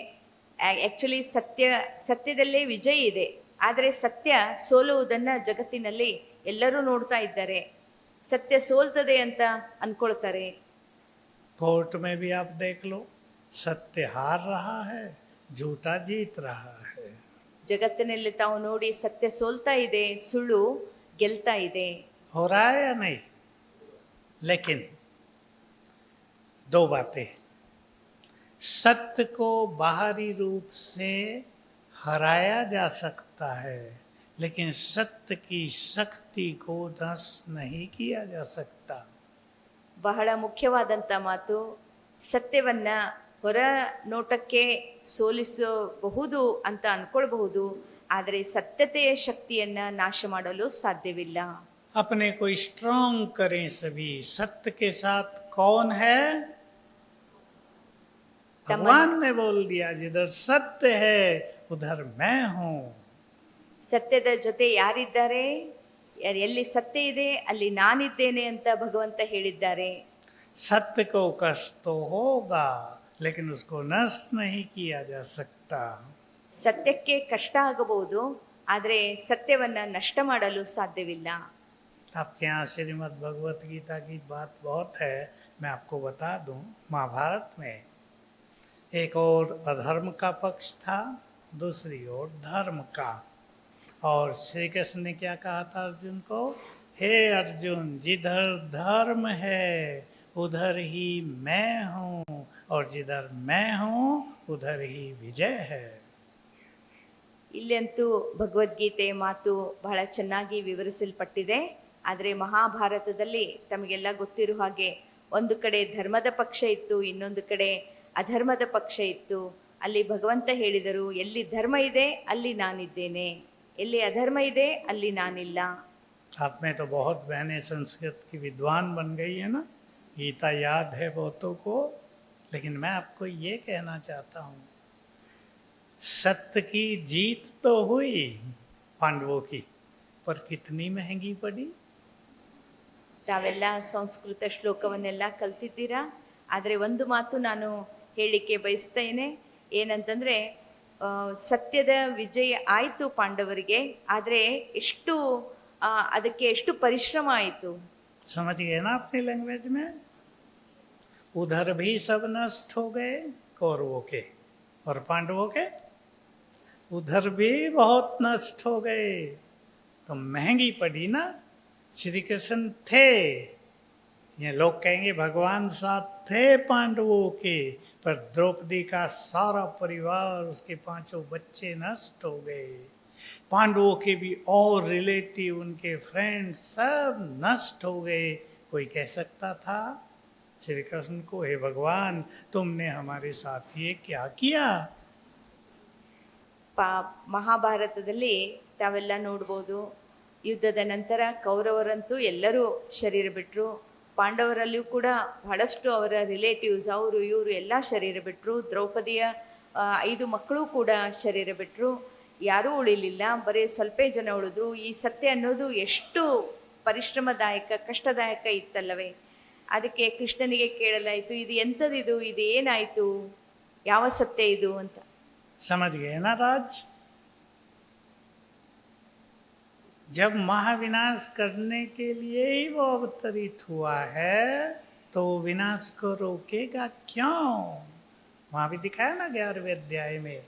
ಆ್ಯಕ್ಚುಲಿ ಸತ್ಯದಲ್ಲೇ ವಿಜಯ ಇದೆ, ಆದರೆ ಸತ್ಯ ಸೋಲುವುದನ್ನು ಜಗತ್ತಿನಲ್ಲಿ ಎಲ್ಲರೂ ನೋಡ್ತಾ ಇದ್ದಾರೆ. ಸತ್ಯ ಸೋಲ್ತದೆ ಅಂತ ಅನ್ಕೊಳ್ತಾರೆ. कोर्ट में भी आप देख लो, सत्य हार रहा है, झूठा जीत रहा है। ಜಗತ್ತಿನಲ್ಲಿ ತಾವು ನೋಡಿ ಸತ್ಯ ಸೋಲ್ತಾ ಇದೆ, ಸುಳ್ಳು ಗೆಲ್ತಾ ಇದೆ. हो रहा है या नहीं? लेकिन 2 बातें, सत्य को बाहरी रूप से हराया जा सकता है, लेकिन सत्य की शक्ति को नष्ट नहीं किया जा सकता। ಬಹಳ ಮುಖ್ಯವಾದಂಥ ಮಾತು, ಸತ್ಯವನ್ನ ಹೊರ ನೋಟಕ್ಕೆ ಸೋಲಿಸಬಹುದು ಅಂತ ಅನ್ಕೊಳ್ಬಹುದು, ಆದರೆ ಸತ್ಯತೆಯ ಶಕ್ತಿಯನ್ನ ನಾಶ ಮಾಡಲು ಸಾಧ್ಯವಿಲ್ಲ. अपने को स्ट्रांग करें सभी। सत्य के साथ कौन है? भगवान ने बोल दिया, जिधर सत्य है उधर मैं हूं। ಸತ್ಯದ ಜೊತೆ ಯಾರಿದ್ದಾರೆ, ಎಲ್ಲಿ ಸತ್ಯ ಇದೆ ಅಲ್ಲಿ ನಾನಿದ್ದೇನೆ ಅಂತ ಭಗವಂತ ಹೇಳಿದ್ದಾರೆ. सत्य को कष्ट तो होगा, लेकिन उसको नष्ट नहीं किया जा सकता। ಸತ್ಯಕ್ಕೆ ಕಷ್ಟ ಆಗಬಹುದು, ಆದರೆ ಸತ್ಯವನ್ನ ನಷ್ಟ ಮಾಡಲು ಸಾಧ್ಯವಿಲ್ಲ. आपके यहाँ श्रीमद् भगवत गीता की बात बहुत है, मैं आपको बता दूं। महाभारत में एक और अधर्म का पक्ष था, दूसरी ओर धर्म का, और श्री कृष्ण ने क्या कहा था अर्जुन को? हे अर्जुन, जिधर धर्म है उधर ही मैं हूँ, और जिधर मैं हूँ उधर ही विजय है। ಇಲ್ಲಂತೂ ಭಗವದ್ಗೀತೆ ಮಾತು ಬಹಳ ಚೆನ್ನಾಗಿ ವಿವರಿಸಲ್ಪಟ್ಟಿದೆ. ಆದರೆ ಮಹಾಭಾರತದಲ್ಲಿ ತಮಗೆಲ್ಲ ಗೊತ್ತಿರೋ ಹಾಗೆ ಒಂದು ಕಡೆ ಧರ್ಮದ ಪಕ್ಷ ಇತ್ತು, ಇನ್ನೊಂದು ಕಡೆ ಅಧರ್ಮದ ಪಕ್ಷ ಇತ್ತು. ಅಲ್ಲಿ ಭಗವಂತ ಹೇಳಿದರು, ಎಲ್ಲಿ ಧರ್ಮ ಇದೆ ಅಲ್ಲಿ ನಾನಿದ್ದೇನೆ, ಎಲ್ಲಿ ಅಧರ್ಮ ಇದೆ ಅಲ್ಲಿ ನಾನಿಲ್ಲ. आप में तो बहुत बहनें संस्कृत की विद्वान बन गई है ना, गीता याद है बहुतों को। लेकिन मैं आपको ये कहना चाहता हूँ, सत्य की जीत तो हुई पांडवों की, पर कितनी महंगी पड़ी। ತಾವೆಲ್ಲ ಸಂಸ್ಕೃತ ಶ್ಲೋಕವನ್ನೆಲ್ಲ ಕಲ್ತಿದ್ದೀರಾ. ಆದರೆ ಒಂದು ಮಾತು ನಾನು ಹೇಳಲಿಕ್ಕೆ ಬಯಸ್ತೇನೆ, ಏನಂತಂದರೆ ಸತ್ಯದ ವಿಜಯ ಆಯಿತು ಪಾಂಡವರಿಗೆ, ಆದರೆ ಎಷ್ಟು ಅದಕ್ಕೆ ಎಷ್ಟು ಪರಿಶ್ರಮ ಆಯಿತು. समझ गए ना अपनी लैंग्वेज में? उधर भी सब नष्ट हो गए कौरवों के, और पांडवों के उधर भी बहुत नष्ट हो गए। तो महंगी पड़ी ना। श्री कृष्ण थे, ये लोग कहेंगे भगवान साथ थे पांडवों के, पर द्रौपदी का सारा परिवार, उसके 5 बच्चे नष्ट हो गए। पांडवों के भी और रिलेटिव, उनके फ्रेंड्स सब नष्ट हो गए। कोई कह सकता था श्री कृष्ण को, हे भगवान तुमने हमारे साथ ये क्या किया? ಮಹಾಭಾರತದಲ್ಲಿ ತಾವೆಲ್ಲ ನೋಡ್ಬೋದು, ಯುದ್ಧದ ನಂತರ ಕೌರವರಂತೂ ಎಲ್ಲರೂ ಶರೀರ ಬಿಟ್ಟರು. ಪಾಂಡವರಲ್ಲಿಯೂ ಕೂಡ ಬಹಳಷ್ಟು ಅವರ ರಿಲೇಟಿವ್ಸ್, ಅವರು ಇವರು ಎಲ್ಲ ಶರೀರ ಬಿಟ್ಟರು. ದ್ರೌಪದಿಯ 5 ಮಕ್ಕಳು ಕೂಡ ಶರೀರ ಬಿಟ್ಟರು. ಯಾರೂ ಉಳಿಲಿಲ್ಲ, ಬರೀ ಸ್ವಲ್ಪ ಜನ ಉಳಿದ್ರು. ಈ ಸತ್ಯ ಅನ್ನೋದು ಎಷ್ಟು ಪರಿಶ್ರಮದಾಯಕ, ಕಷ್ಟದಾಯಕ ಇತ್ತಲ್ಲವೇ. ಅದಕ್ಕೆ ಕೃಷ್ಣನಿಗೆ ಕೇಳಲಾಯಿತು, ಇದು ಎಂಥದಿದು, ಇದು ಏನಾಯಿತು, ಯಾವ ಸತ್ಯ ಇದು ಅಂತ. समझ गए ना राज? जब महाविनाश करने के लिए ही वो अवतरित हुआ है, तो विनाश को रोकेगा क्यों? वहां भी दिखाया ना 11वें अध्याय में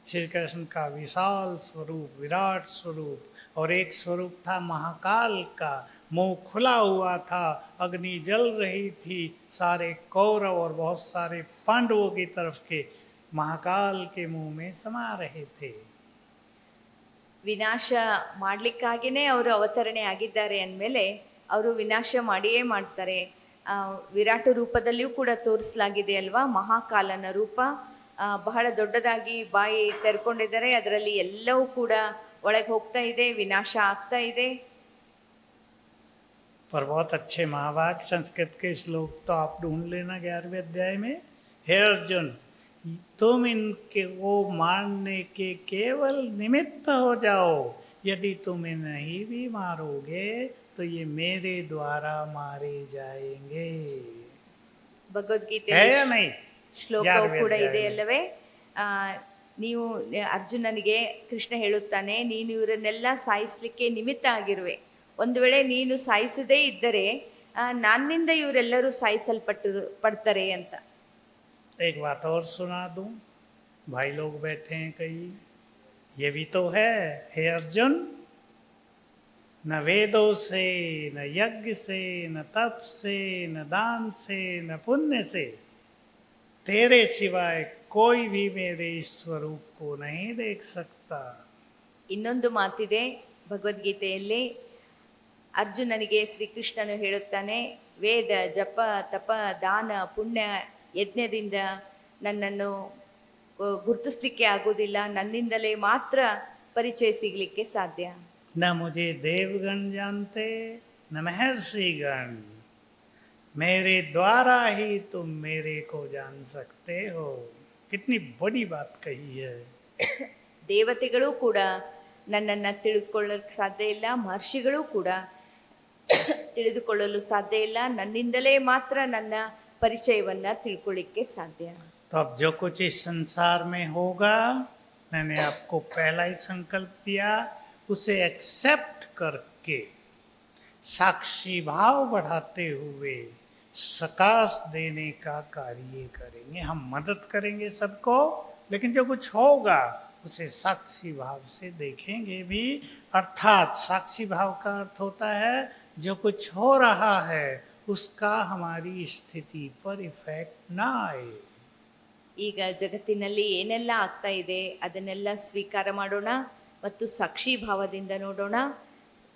श्री कृष्ण का विशाल स्वरूप, विराट स्वरूप, और एक स्वरूप था महाकाल का, मुंह खुला हुआ था, अग्नि जल रही थी, सारे कौरव और बहुत सारे पांडवों की तरफ के महाकाल के मुंह में समा रहे थे। ವಿನಾಶ ಮಾಡಲಿಕ್ಕಾಗಿಯೇ ಅವರು ಅವತರಣೆ ಆಗಿದ್ದಾರೆ ಅಂದಮೇಲೆ ಅವರು ವಿನಾಶ ಮಾಡಿಯೇ ಮಾಡ್ತಾರೆ. ವಿರಾಟ ರೂಪದಲ್ಲಿಯೂ ಕೂಡ ತೋರಿಸಲಾಗಿದೆ ಅಲ್ವಾ, ಮಹಾಕಾಲನ ರೂಪ. ಬಹಳ ದೊಡ್ಡದಾಗಿ ಬಾಯಿ ತೆರ್ಕೊಂಡಿದ್ದಾರೆ, ಅದರಲ್ಲಿ ಎಲ್ಲವೂ ಕೂಡ ಒಳಗೆ ಹೋಗ್ತಾ ಇದೆ, ವಿನಾಶ ಆಗ್ತಾ ಇದೆ. पर बहुत अच्छे महावाक्य संस्कृत के श्लोक तो आप ढूंढ लेना 11वें अध्याय में। हे अर्जुन, तुम इनके वो मारने के केवल निमित्त हो जाओ, यदि तुम इन्हें नहीं भी मारोगे तो ये मेरे द्वारा मारे जाएंगे। ಭಗವದ್ಗೀತೆ है या नहीं? ಶ್ಲೋಕವು ಕೂಡ ಇದೆ ಅಲ್ಲವೇ. ನೀವು ಅರ್ಜುನನಿಗೆ ಕೃಷ್ಣ ಹೇಳುತ್ತಾನೆ, ನೀನು ಇವರನ್ನೆಲ್ಲ ಸಾಯಿಸಲಿಕ್ಕೆ ನಿಮಿತ್ತ ಆಗಿರುವೆ. ಒಂದು ವೇಳೆ ನೀನು ಸಾಯಿಸದೇ ಇದ್ದರೆ ನನ್ನಿಂದ ಇವರೆಲ್ಲರೂ ಪಡ್ತಾರೆ ಅಂತ. एक बात और सुना दूं, भाई लोग बैठे हैं कई, ये भी तो है हे अर्जुन, न वेदों से, न यज्ञ से, न तप से, न दान से, न पुण्य से तेरे सिवाय कोई भी मेरे इस स्वरूप को नहीं देख सकता। ಇನ್ನೊಂದು ಮಾತಿದೆ ಭಗವದ್ಗೀತೆಯಲ್ಲಿ, ಅರ್ಜುನನಿಗೆ ಶ್ರೀಕೃಷ್ಣನು ಹೇಳುತ್ತಾನೆ, ವೇದ, ಜಪ, ತಪ, ದಾನ, ಪುಣ್ಯ, ಯಜ್ಞದಿಂದ ನನ್ನನ್ನು ಗುರುತಿಸ್ಲಿಕ್ಕೆ ಆಗೋದಿಲ್ಲ, ನನ್ನಿಂದಲೇ ಮಾತ್ರ ಪರಿಚಯ ಸಿಗಲಿಕ್ಕೆ ಸಾಧ್ಯ. न मुझे देवगण जानते न महर्षिगण, मेरे द्वारा ही तुम मेरे को जान सकते हो। कितनी बड़ी बात कही है। ದೇವತೆಗಳು ಕೂಡ ನನ್ನನ್ನು ತಿಳಿದುಕೊಳ್ಳಕ್ಕೆ ಸಾಧ್ಯ ಇಲ್ಲ, ಮಹರ್ಷಿಗಳು ಕೂಡ ತಿಳಿದುಕೊಳ್ಳಲು ಸಾಧ್ಯ ಇಲ್ಲ, ನನ್ನಿಂದಲೇ ಮಾತ್ರ ನನ್ನ ಪರಿಚಯವನ್ನು ತಿಳ್ಕೊಳ್ಳಿಕ್ಕೆ ಸಾಧ್ಯ. तो अब जो कुछ इस संसार में होगा, मैंने आपको पहला ही संकल्प दिया, उसे एक्सेप्ट करके साक्षी भाव बढ़ाते हुए सकाश देने का कार्य करेंगे। हम मदद करेंगे सबको, लेकिन जो कुछ होगा उसे साक्षी भाव से देखेंगे भी। अर्थात साक्षी भाव का अर्थ होता है जो कुछ हो रहा है उसका हमारी स्थिति पर इफेक्ट ना आए। ಈಗ ಜಗತ್ತಿನಲ್ಲಿ ಏನೆಲ್ಲ ಆಗ್ತಾ ಇದೆ ಅದನ್ನೆಲ್ಲ ಸ್ವೀಕಾರ ಮಾಡೋಣ ಮತ್ತು ಸಾಕ್ಷಿ ಭಾವದಿಂದ ನೋಡೋಣ.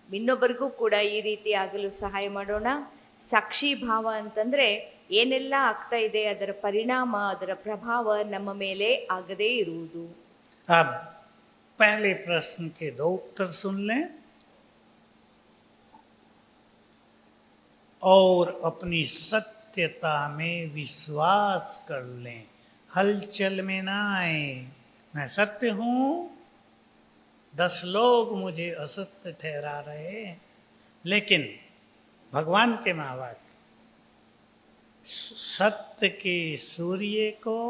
ಇನ್ನೊಬ್ಬರಿಗೂ ಕೂಡ ಈ ರೀತಿ ಆಗಲು ಸಹಾಯ ಮಾಡೋಣ. ಸಾಕ್ಷಿ ಭಾವ ಅಂತಂದರೆ ಏನೆಲ್ಲ ಆಗ್ತಾ ಇದೆ ಅದರ ಪರಿಣಾಮ, ಅದರ ಪ್ರಭಾವ ನಮ್ಮ ಮೇಲೆ ಆಗದೇ ಇರುವುದು. अब पहले प्रश्न के दो उत्तर सुन लें और अपनी सत्यता में विश्वास कर लें. हलचल में ना आए. मैं सत्य हूँ, 10 लोग मुझे असत्य ठहरा रहे हैं, लेकिन भगवान के महावाक्य सत्य के सूर्य को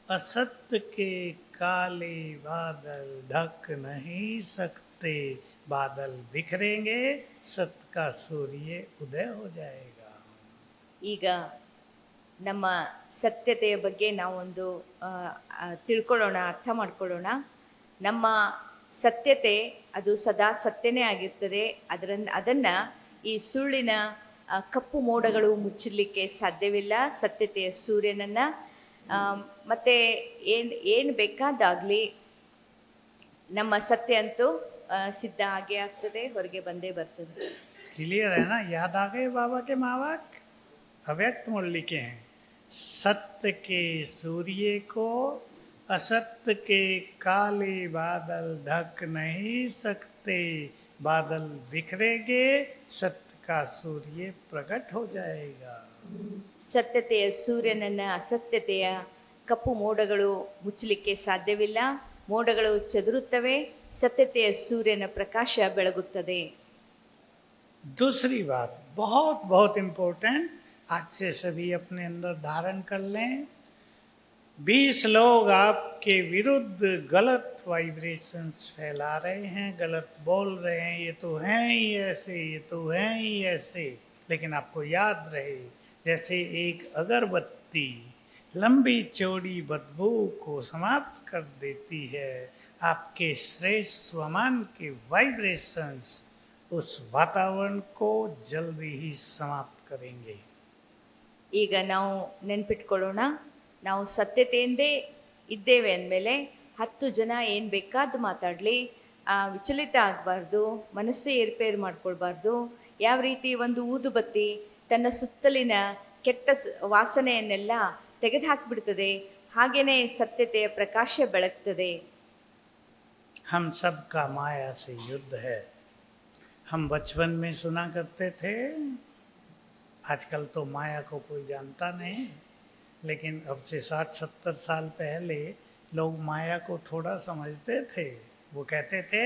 असत्य के काले बादल ढक नहीं सकते. बादल बिखरेंगे, सत्य का सूर्य उदय हो जाएगा. ಈಗ ನಮ್ಮ ಸತ್ಯತೆಯ ಬಗ್ಗೆ ನಾವೊಂದು ತಿಳ್ಕೊಳ್ಳೋಣ, ಅರ್ಥ ಮಾಡ್ಕೊಳ್ಳೋಣ. ನಮ್ಮ ಸತ್ಯತೆ ಅದು ಸದಾ ಸತ್ಯನೇ ಆಗಿರ್ತದೆ. ಅದನ್ನು ಈ ಸುಳ್ಳಿನ ಕಪ್ಪು ಮೋಡಗಳು ಮುಚ್ಚಲಿಕ್ಕೆ ಸಾಧ್ಯವಿಲ್ಲ. ಸತ್ಯತೆಯ ಸೂರ್ಯನನ್ನು ಮತ್ತು ಏನು ಬೇಕಾದಾಗಲಿ ನಮ್ಮ ಸತ್ಯ ಅಂತೂ ಸಿದ್ಧ ಆಗೇ ಆಗ್ತದೆ, ಹೊರಗೆ ಬಂದೇ ಬರ್ತದೆ. क्लियर है ना? याद आ गए बाबा के महावाक्य अव्यक्त में लिखे हैं. सत्य के सूर्य को असत्य के काले बादल ढक नहीं सकते. बादल बिखरेंगे, सत्य का सूर्य प्रकट हो जाएगा. ಸತ್ಯತೆಯ ಸೂರ್ಯನನ್ನು ಅಸತ್ಯತೆಯ ಕಪ್ಪು ಮೋಡಗಳು ಮುಚ್ಚಲಿಕ್ಕೆ ಸಾಧ್ಯವಿಲ್ಲ. ಮೋಡಗಳು ಚದುರುತ್ತವೆ, ಸತ್ಯತೆಯ ಸೂರ್ಯನ ಪ್ರಕಾಶ ಬೆಳಗುತ್ತದೆ. दूसरी बात बहुत बहुत इम्पोर्टेंट, आज से सभी अपने अंदर धारण कर लें. 20 लोग आपके विरुद्ध गलत वाइब्रेशंस फैला रहे हैं, गलत बोल रहे हैं, ये तो हैं ही ऐसे, ये तो हैं ही ऐसे. लेकिन आपको याद रहे, जैसे एक अगरबत्ती लंबी चौड़ी बदबू को समाप्त कर देती है, आपके श्रेष्ठ स्वमान के वाइब्रेशंस उस वातावरण को जल्दी ही समाप्त करेंगे. ಈಗ ನಾವು ನೆನ್ಪಿಟ್ಕೊಳ್ಳೋಣ, ನಾವು ಸತ್ಯತೆಯಿಂದೇ ಇದ್ದೇವೆ ಅಂದಮೇಲೆ 10 ಜನ ಏನು ಬೇಕಾದ್ದು ಮಾತಾಡಲಿ, ವಿಚಲಿತ ಆಗಬಾರ್ದು, ಮನಸ್ಸು ಏರ್ಪೇರು ಮಾಡ್ಕೊಳ್ಬಾರ್ದು. ಯಾವ ರೀತಿ ಒಂದು ಊದುಬತ್ತಿ ತನ್ನ ಸುತ್ತಲಿನ ಕೆಟ್ಟ ವಾಸನೆಯನ್ನೆಲ್ಲ ತೆಗೆದುಹಾಕಿಬಿಡ್ತದೆ, ಹಾಗೆಯೇ ಸತ್ಯತೆಯ ಪ್ರಕಾಶ ಬೆಳಗ್ತದೆ. हम सब का माया से युद्ध है. हम बचपन में सुना करते थे, आजकल तो माया को कोई जानता नहीं, लेकिन अब से 60-70 साल पहले लोग माया को थोड़ा समझते थे. वो कहते थे,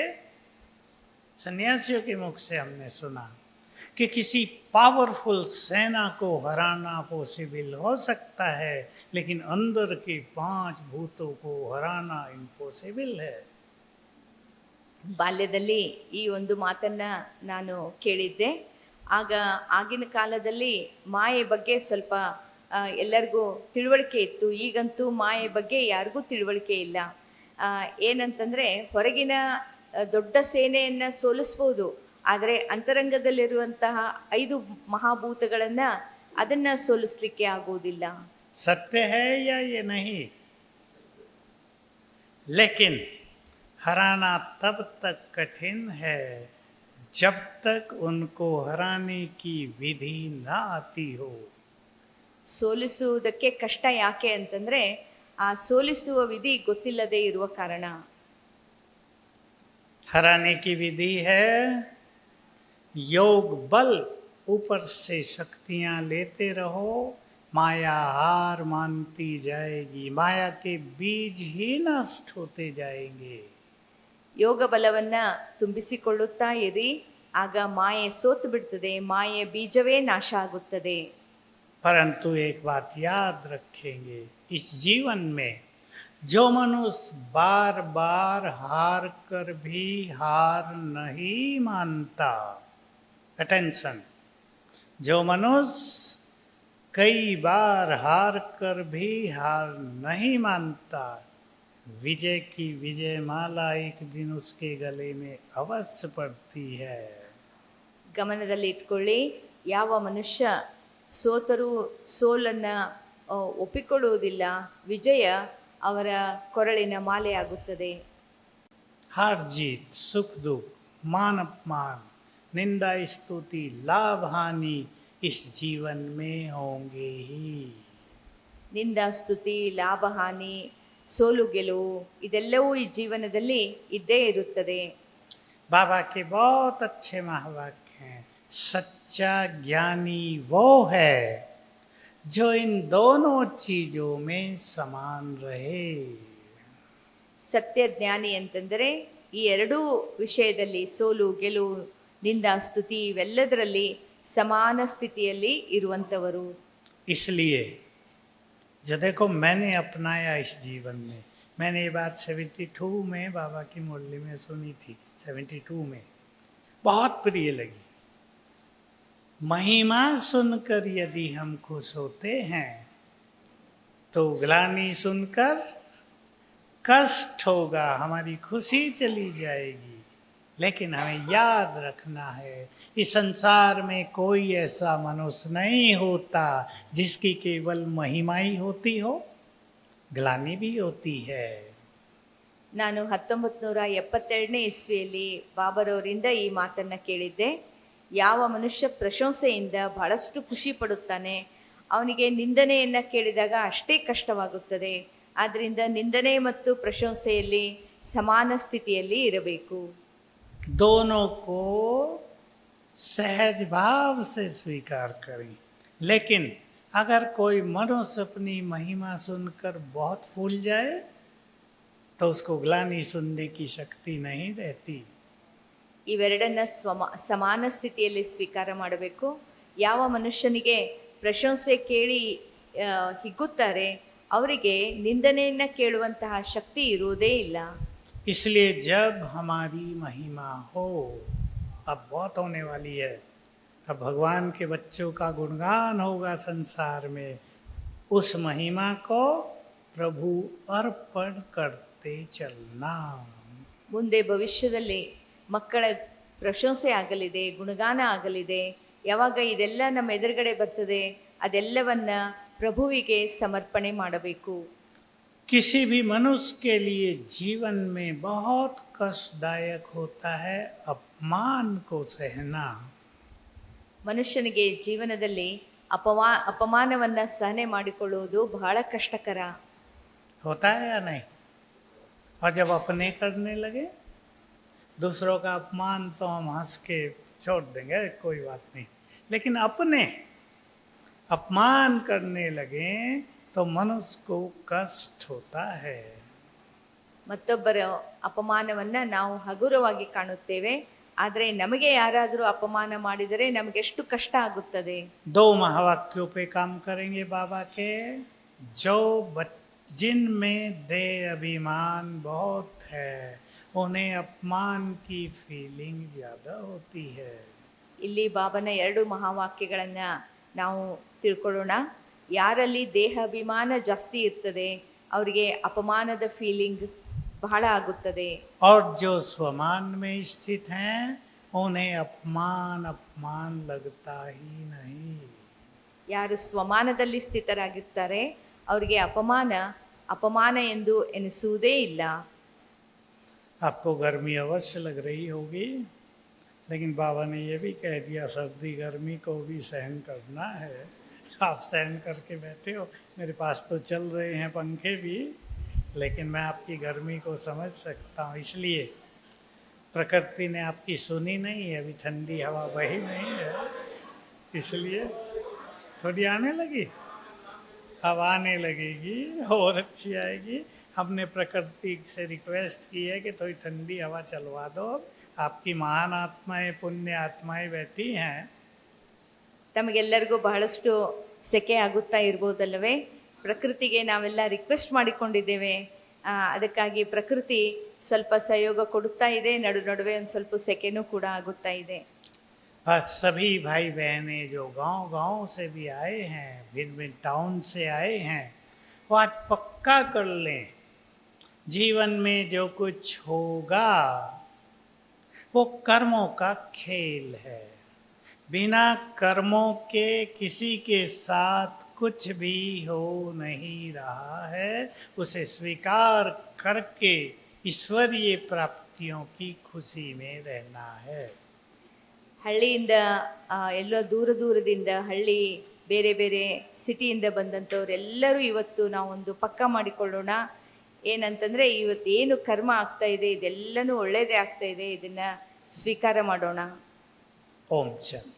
सन्यासियों के मुख से हमने सुना कि किसी पावरफुल सेना को हराना पॉसिबल हो सकता है, लेकिन अंदर के 5 भूतों को हराना इम्पॉसिबल है. ಬಾಲ್ಯದಲ್ಲಿ ಈ ಒಂದು ಮಾತನ್ನು ನಾನು ಕೇಳಿದ್ದೆ. ಆಗಿನ ಕಾಲದಲ್ಲಿ ಮಾಯೆ ಬಗ್ಗೆ ಸ್ವಲ್ಪ ಎಲ್ಲರಿಗೂ ತಿಳುವಳಿಕೆ ಇತ್ತು. ಈಗಂತೂ ಮಾಯೆ ಬಗ್ಗೆ ಯಾರಿಗೂ ತಿಳುವಳಿಕೆ ಇಲ್ಲ. ಏನಂತಂದರೆ ಹೊರಗಿನ ದೊಡ್ಡ ಸೇನೆಯನ್ನು ಸೋಲಿಸ್ಬೋದು, ಆದರೆ ಅಂತರಂಗದಲ್ಲಿರುವಂತಹ 5 ಮಹಾಭೂತಗಳನ್ನು ಅದನ್ನು ಸೋಲಿಸ್ಲಿಕ್ಕೆ ಆಗೋದಿಲ್ಲ. सत्य है या ये नहीं, लेकिन हराना तब तक कठिन है जब तक उनको हराने की विधि न आती हो. ಸೋಲಿಸುವುದಕ್ಕೆ ಕಷ್ಟ ಯಾಕೆ ಅಂತಂದರೆ ಆ ಸೋಲಿಸುವ ವಿಧಿ ಗೊತ್ತಿಲ್ಲದೆ ಇರುವ ಕಾರಣ. हराने की विधि है योग बल. ऊपर से शक्तियां लेते रहो, माया हार मानती जाएगी, माया के बीज ही नष्ट होते जाएंगे. ಯೋಗ ಬಲವನ್ನು ತುಂಬಿಸಿಕೊಳ್ಳುತ್ತಾ ಇರಿ, ಆಗ ಮಾಯೆ ಸೋತು ಬಿಡ್ತದೆ, ಮಾಯೆ ಬೀಜವೇ ನಾಶ ಆಗುತ್ತದೆ. परंतु एक बात याद रखेंगे, इस जीवन में जो मनुष्य बार बार हार कर भी हार नहीं मानता, अटेंशन, जो मनुष्य कई बार हार कर भी हार नहीं मानता, विजय की विजय माला एक दिन उसके गले में अवश्य पड़ती है. ಗಮನದಲ್ಲಿ ಇಟ್ಕೊಳ್ಳಿ, ಯಾವ ಮನುಷ್ಯ ಸೋತರೂ ಸೋಲನ್ನು ಒಪ್ಪಿಕೊಳ್ಳುವುದಿಲ್ಲ, ವಿಜಯ ಅವರ ಕೊರಳಿನ ಮಾಲೆಯಾಗುತ್ತದೆ. हार जीत, सुख दुख, मान अपमान, निंदा स्तुति, लाभ हानि इस जीवन में होंगे ही. ನಿಂದ ಸ್ತುತಿ, ಲಾಭ ಹಾನಿ, ಸೋಲು ಗೆಲುವು ಇದೆಲ್ಲವೂ ಈ ಜೀವನದಲ್ಲಿ ಇದ್ದೇ ಇರುತ್ತದೆ. बाबा के बहुत अच्छे महावाक्य हैं. सच्चा ज्ञानी वो है जो इन दोनों चीजों में समान रहे. ಸತ್ಯ ಜ್ಞಾನಿ ಅಂತಂದರೆ ಈ ಎರಡೂ ವಿಷಯದಲ್ಲಿ ಸೋಲು ಗೆಲುವು ನಿಂದ ಸ್ತುತಿ ಇವೆಲ್ಲದರಲ್ಲಿ ಸಮಾನ ಸ್ಥಿತಿಯಲ್ಲಿ ಇರುವಂಥವರು. इसलिए जो देखो मैंने अपनाया इस जीवन में, मैंने ये बात 72 में बाबा की मुरली में सुनी थी. 72 में बहुत प्रिय लगी. महिमा सुनकर यदि हम खुश होते हैं तो ग्लानि सुनकर कष्ट होगा, हमारी खुशी चली जाएगी. लेकिन हमें याद रखना है इस संसार में कोई ऐसा मनुष्य नहीं होता जिसकी केवल महिमा ही होती हो, ग्लानि भी होती है. ನಾನು 1972ನೇ ಇಸ್ವಿಯಲ್ಲಿ ಬಾಬರವರಿಂದ ಈ ಮಾತನ್ನು ಕೇಳಿದ್ದೆ. ಯಾವ ಮನುಷ್ಯ ಪ್ರಶಂಸೆಯಿಂದ ಬಹಳಷ್ಟು ಖುಷಿ ಪಡುತ್ತಾನೆ, ಅವನಿಗೆ ನಿಂದನೆಯನ್ನು ಕೇಳಿದಾಗ ಅಷ್ಟೇ ಕಷ್ಟವಾಗುತ್ತದೆ. ಆದ್ದರಿಂದ ನಿಂದನೆ ಮತ್ತು ಪ್ರಶಂಸೆಯಲ್ಲಿ ಸಮಾನ ಸ್ಥಿತಿಯಲ್ಲಿ ಇರಬೇಕು. दोनों को सहज भाव से स्वीकार करें. लेकिन अगर कोई मनुष्य अपनी महिमा सुनकर बहुत फूल जाए तो उसको ग्लानि सुनने की शक्ति नहीं रहती. ಇವೆರಡನ್ನ ಸಮಾನ ಸ್ಥಿತಿಯಲ್ಲಿ ಸ್ವೀಕಾರ ಮಾಡಬೇಕು. ಯಾವ ಮನುಷ್ಯನಿಗೆ ಪ್ರಶಂಸೆ ಕೇಳಿ ಹಿಗ್ಗುತ್ತಾರೆ ಅವರಿಗೆ ನಿಂದನೆಯನ್ನು ಕೇಳುವಂತಹ ಶಕ್ತಿ ಇರುವುದೇ ಇಲ್ಲ. इसलिए जब हमारी महिमा हो, अब बहुत होने वाली है, अब भगवान के बच्चों का गुणगान होगा संसार में, उस महिमा को प्रभु अर्पण करते चलना. ಮುಂದೆ ಭವಿಷ್ಯದಲ್ಲಿ ಮಕ್ಕಳ ಪ್ರಶಂಸೆ ಆಗಲಿದೆ, ಗುಣಗಾನ ಆಗಲಿದೆ. ಯಾವಾಗ ಇದೆಲ್ಲ ನಮ್ಮ ಎದುರುಗಡೆ ಬರ್ತದೆ ಅದೆಲ್ಲವನ್ನ ಪ್ರಭುವಿಗೆ ಸಮರ್ಪಣೆ ಮಾಡಬೇಕು. किसी भी मनुष्य के लिए जीवन में बहुत कष्टदायक होता है अपमान को सहना. ಮನುಷ್ಯನಿಗೆ ಜೀವನದಲ್ಲಿ ಅಪಮಾನವನ್ನು ಸಹನೆ ಮಾಡಿಕೊಳ್ಳುವುದು ಬಹಳ ಕಷ್ಟಕರ. होता है या नहीं? और जब अपने करने लगे दूसरों का अपमान तो हम हंस के छोड़ देंगे, कोई बात नहीं. लेकिन अपने अपमान करने लगे तो मनुष्य को कष्ट होता है. ಮತ್ತೊಬ್ಬರ ಅಪಮಾನವನ್ನು ನಾವು ಹಗುರವಾಗಿ ಕಾಣುತ್ತೇವೆ, ಆದರೆ ನಮಗೆ ಯಾರಾದರೂ ಅಪಮಾನ ಮಾಡಿದರೆ ನಮಗೆಷ್ಟು ಕಷ್ಟ ಆಗುತ್ತದೆ. 2 महावाक्यों पे काम करेंगे बाबा के. जो जिनमें दे अभिमान बहुत है उन्हें अपमान की फीलिंग ज़्यादा होती है. ಇಲ್ಲಿ ಬಾಬನ 2 ಮಹಾವಾಕ್ಯಗಳನ್ನು ನಾವು ತಿಳ್ಕೊಳ್ಳೋಣ. ಯಾರಲ್ಲಿ ದೇಹಾಭಿಮಾನ ಜಾಸ್ತಿ ಇರ್ತದೆ ಅವರಿಗೆ ಅಪಮಾನದ ಫೀಲಿಂಗ್ ಬಹಳ ಆಗುತ್ತದೆ. और जो स्वमान में स्थित हैं उन्हें अपमान अपमान लगता ही नहीं. ಯಾರು ಸ್ವಮಾನದಲ್ಲಿ ಸ್ಥಿತರಾಗಿರ್ತಾರೆ ಅವರಿಗೆ ಅಪಮಾನ ಅಪಮಾನ ಎಂದು ಎನಿಸುವುದೇ ಇಲ್ಲ. आपको गर्मी अवश्य लग रही होगी, लेकिन बाबा ने ये भी कह दिया सर्दी गर्मी को भी सहन करना है. आप सहन करके बैठे हो, मेरे पास तो चल रहे हैं पंखे भी, लेकिन मैं आपकी गर्मी को समझ सकता हूँ. इसलिए प्रकृति ने आपकी सुनी नहीं है, अभी ठंडी हवा बही नहीं है, इसलिए थोड़ी आने लगी, अब आने लगेगी और अच्छी आएगी. हमने प्रकृति से रिक्वेस्ट की है कि थोड़ी ठंडी हवा चलवा दो. आपकी महान आत्माएं पुण्य आत्माएं बैठी हैं. ತಮಗೆಲ್ಲರಿಗೂ ಬಹಳಷ್ಟು ಸೆಕೆ ಆಗುತ್ತಾ ಇರ್ಬೋದಲ್ಲವೇ? ಪ್ರಕೃತಿಗೆ ನಾವೆಲ್ಲ ರಿಕ್ವೆಸ್ಟ್ ಮಾಡಿಕೊಂಡಿದ್ದೇವೆ. ಅದಕ್ಕಾಗಿ ಪ್ರಕೃತಿ ಸ್ವಲ್ಪ ಸಹಯೋಗ ಕೊಡುತ್ತಾ ಇದೆ, ನಡುವೆ ಒಂದು ಸ್ವಲ್ಪ ಸೆಕೆನೂ ಕೂಡ ಆಗುತ್ತಾ ಇದೆ. बस सभी भाई बहनें जो गांव से भी आए हैं, भिन्न टाउन से आए हैं, वो आज पक्का कर लें जीवन में जो कुछ होगा वो कर्मों का खेल है. बिना कर्मों के किसी के साथ कुछ भी हो नहीं रहा है, उसे स्वीकार करके ईश्वरीय प्राप्तियों की खुशी में रहना है. ಹಳ್ಳಿಯಿಂದ ಎಲ್ಲೋ ದೂರ ದೂರದಿಂದ ಹಳ್ಳಿ ಬೇರೆ ಬೇರೆ ಸಿಟಿಯಿಂದ ಬಂದಂಥವ್ರೆಲ್ಲರೂ ಇವತ್ತು ನಾವೊಂದು ಪಕ್ಕ ಮಾಡಿಕೊಳ್ಳೋಣ. ಏನಂತಂದರೆ ಇವತ್ತು ಏನು ಕರ್ಮ ಆಗ್ತಾ ಇದೆ ಇದೆಲ್ಲನೂ ಒಳ್ಳೆಯದೇ ಆಗ್ತಾ ಇದೆ, ಇದನ್ನು ಸ್ವೀಕಾರ ಮಾಡೋಣ. ಓಂ ಶಾಂತಿ.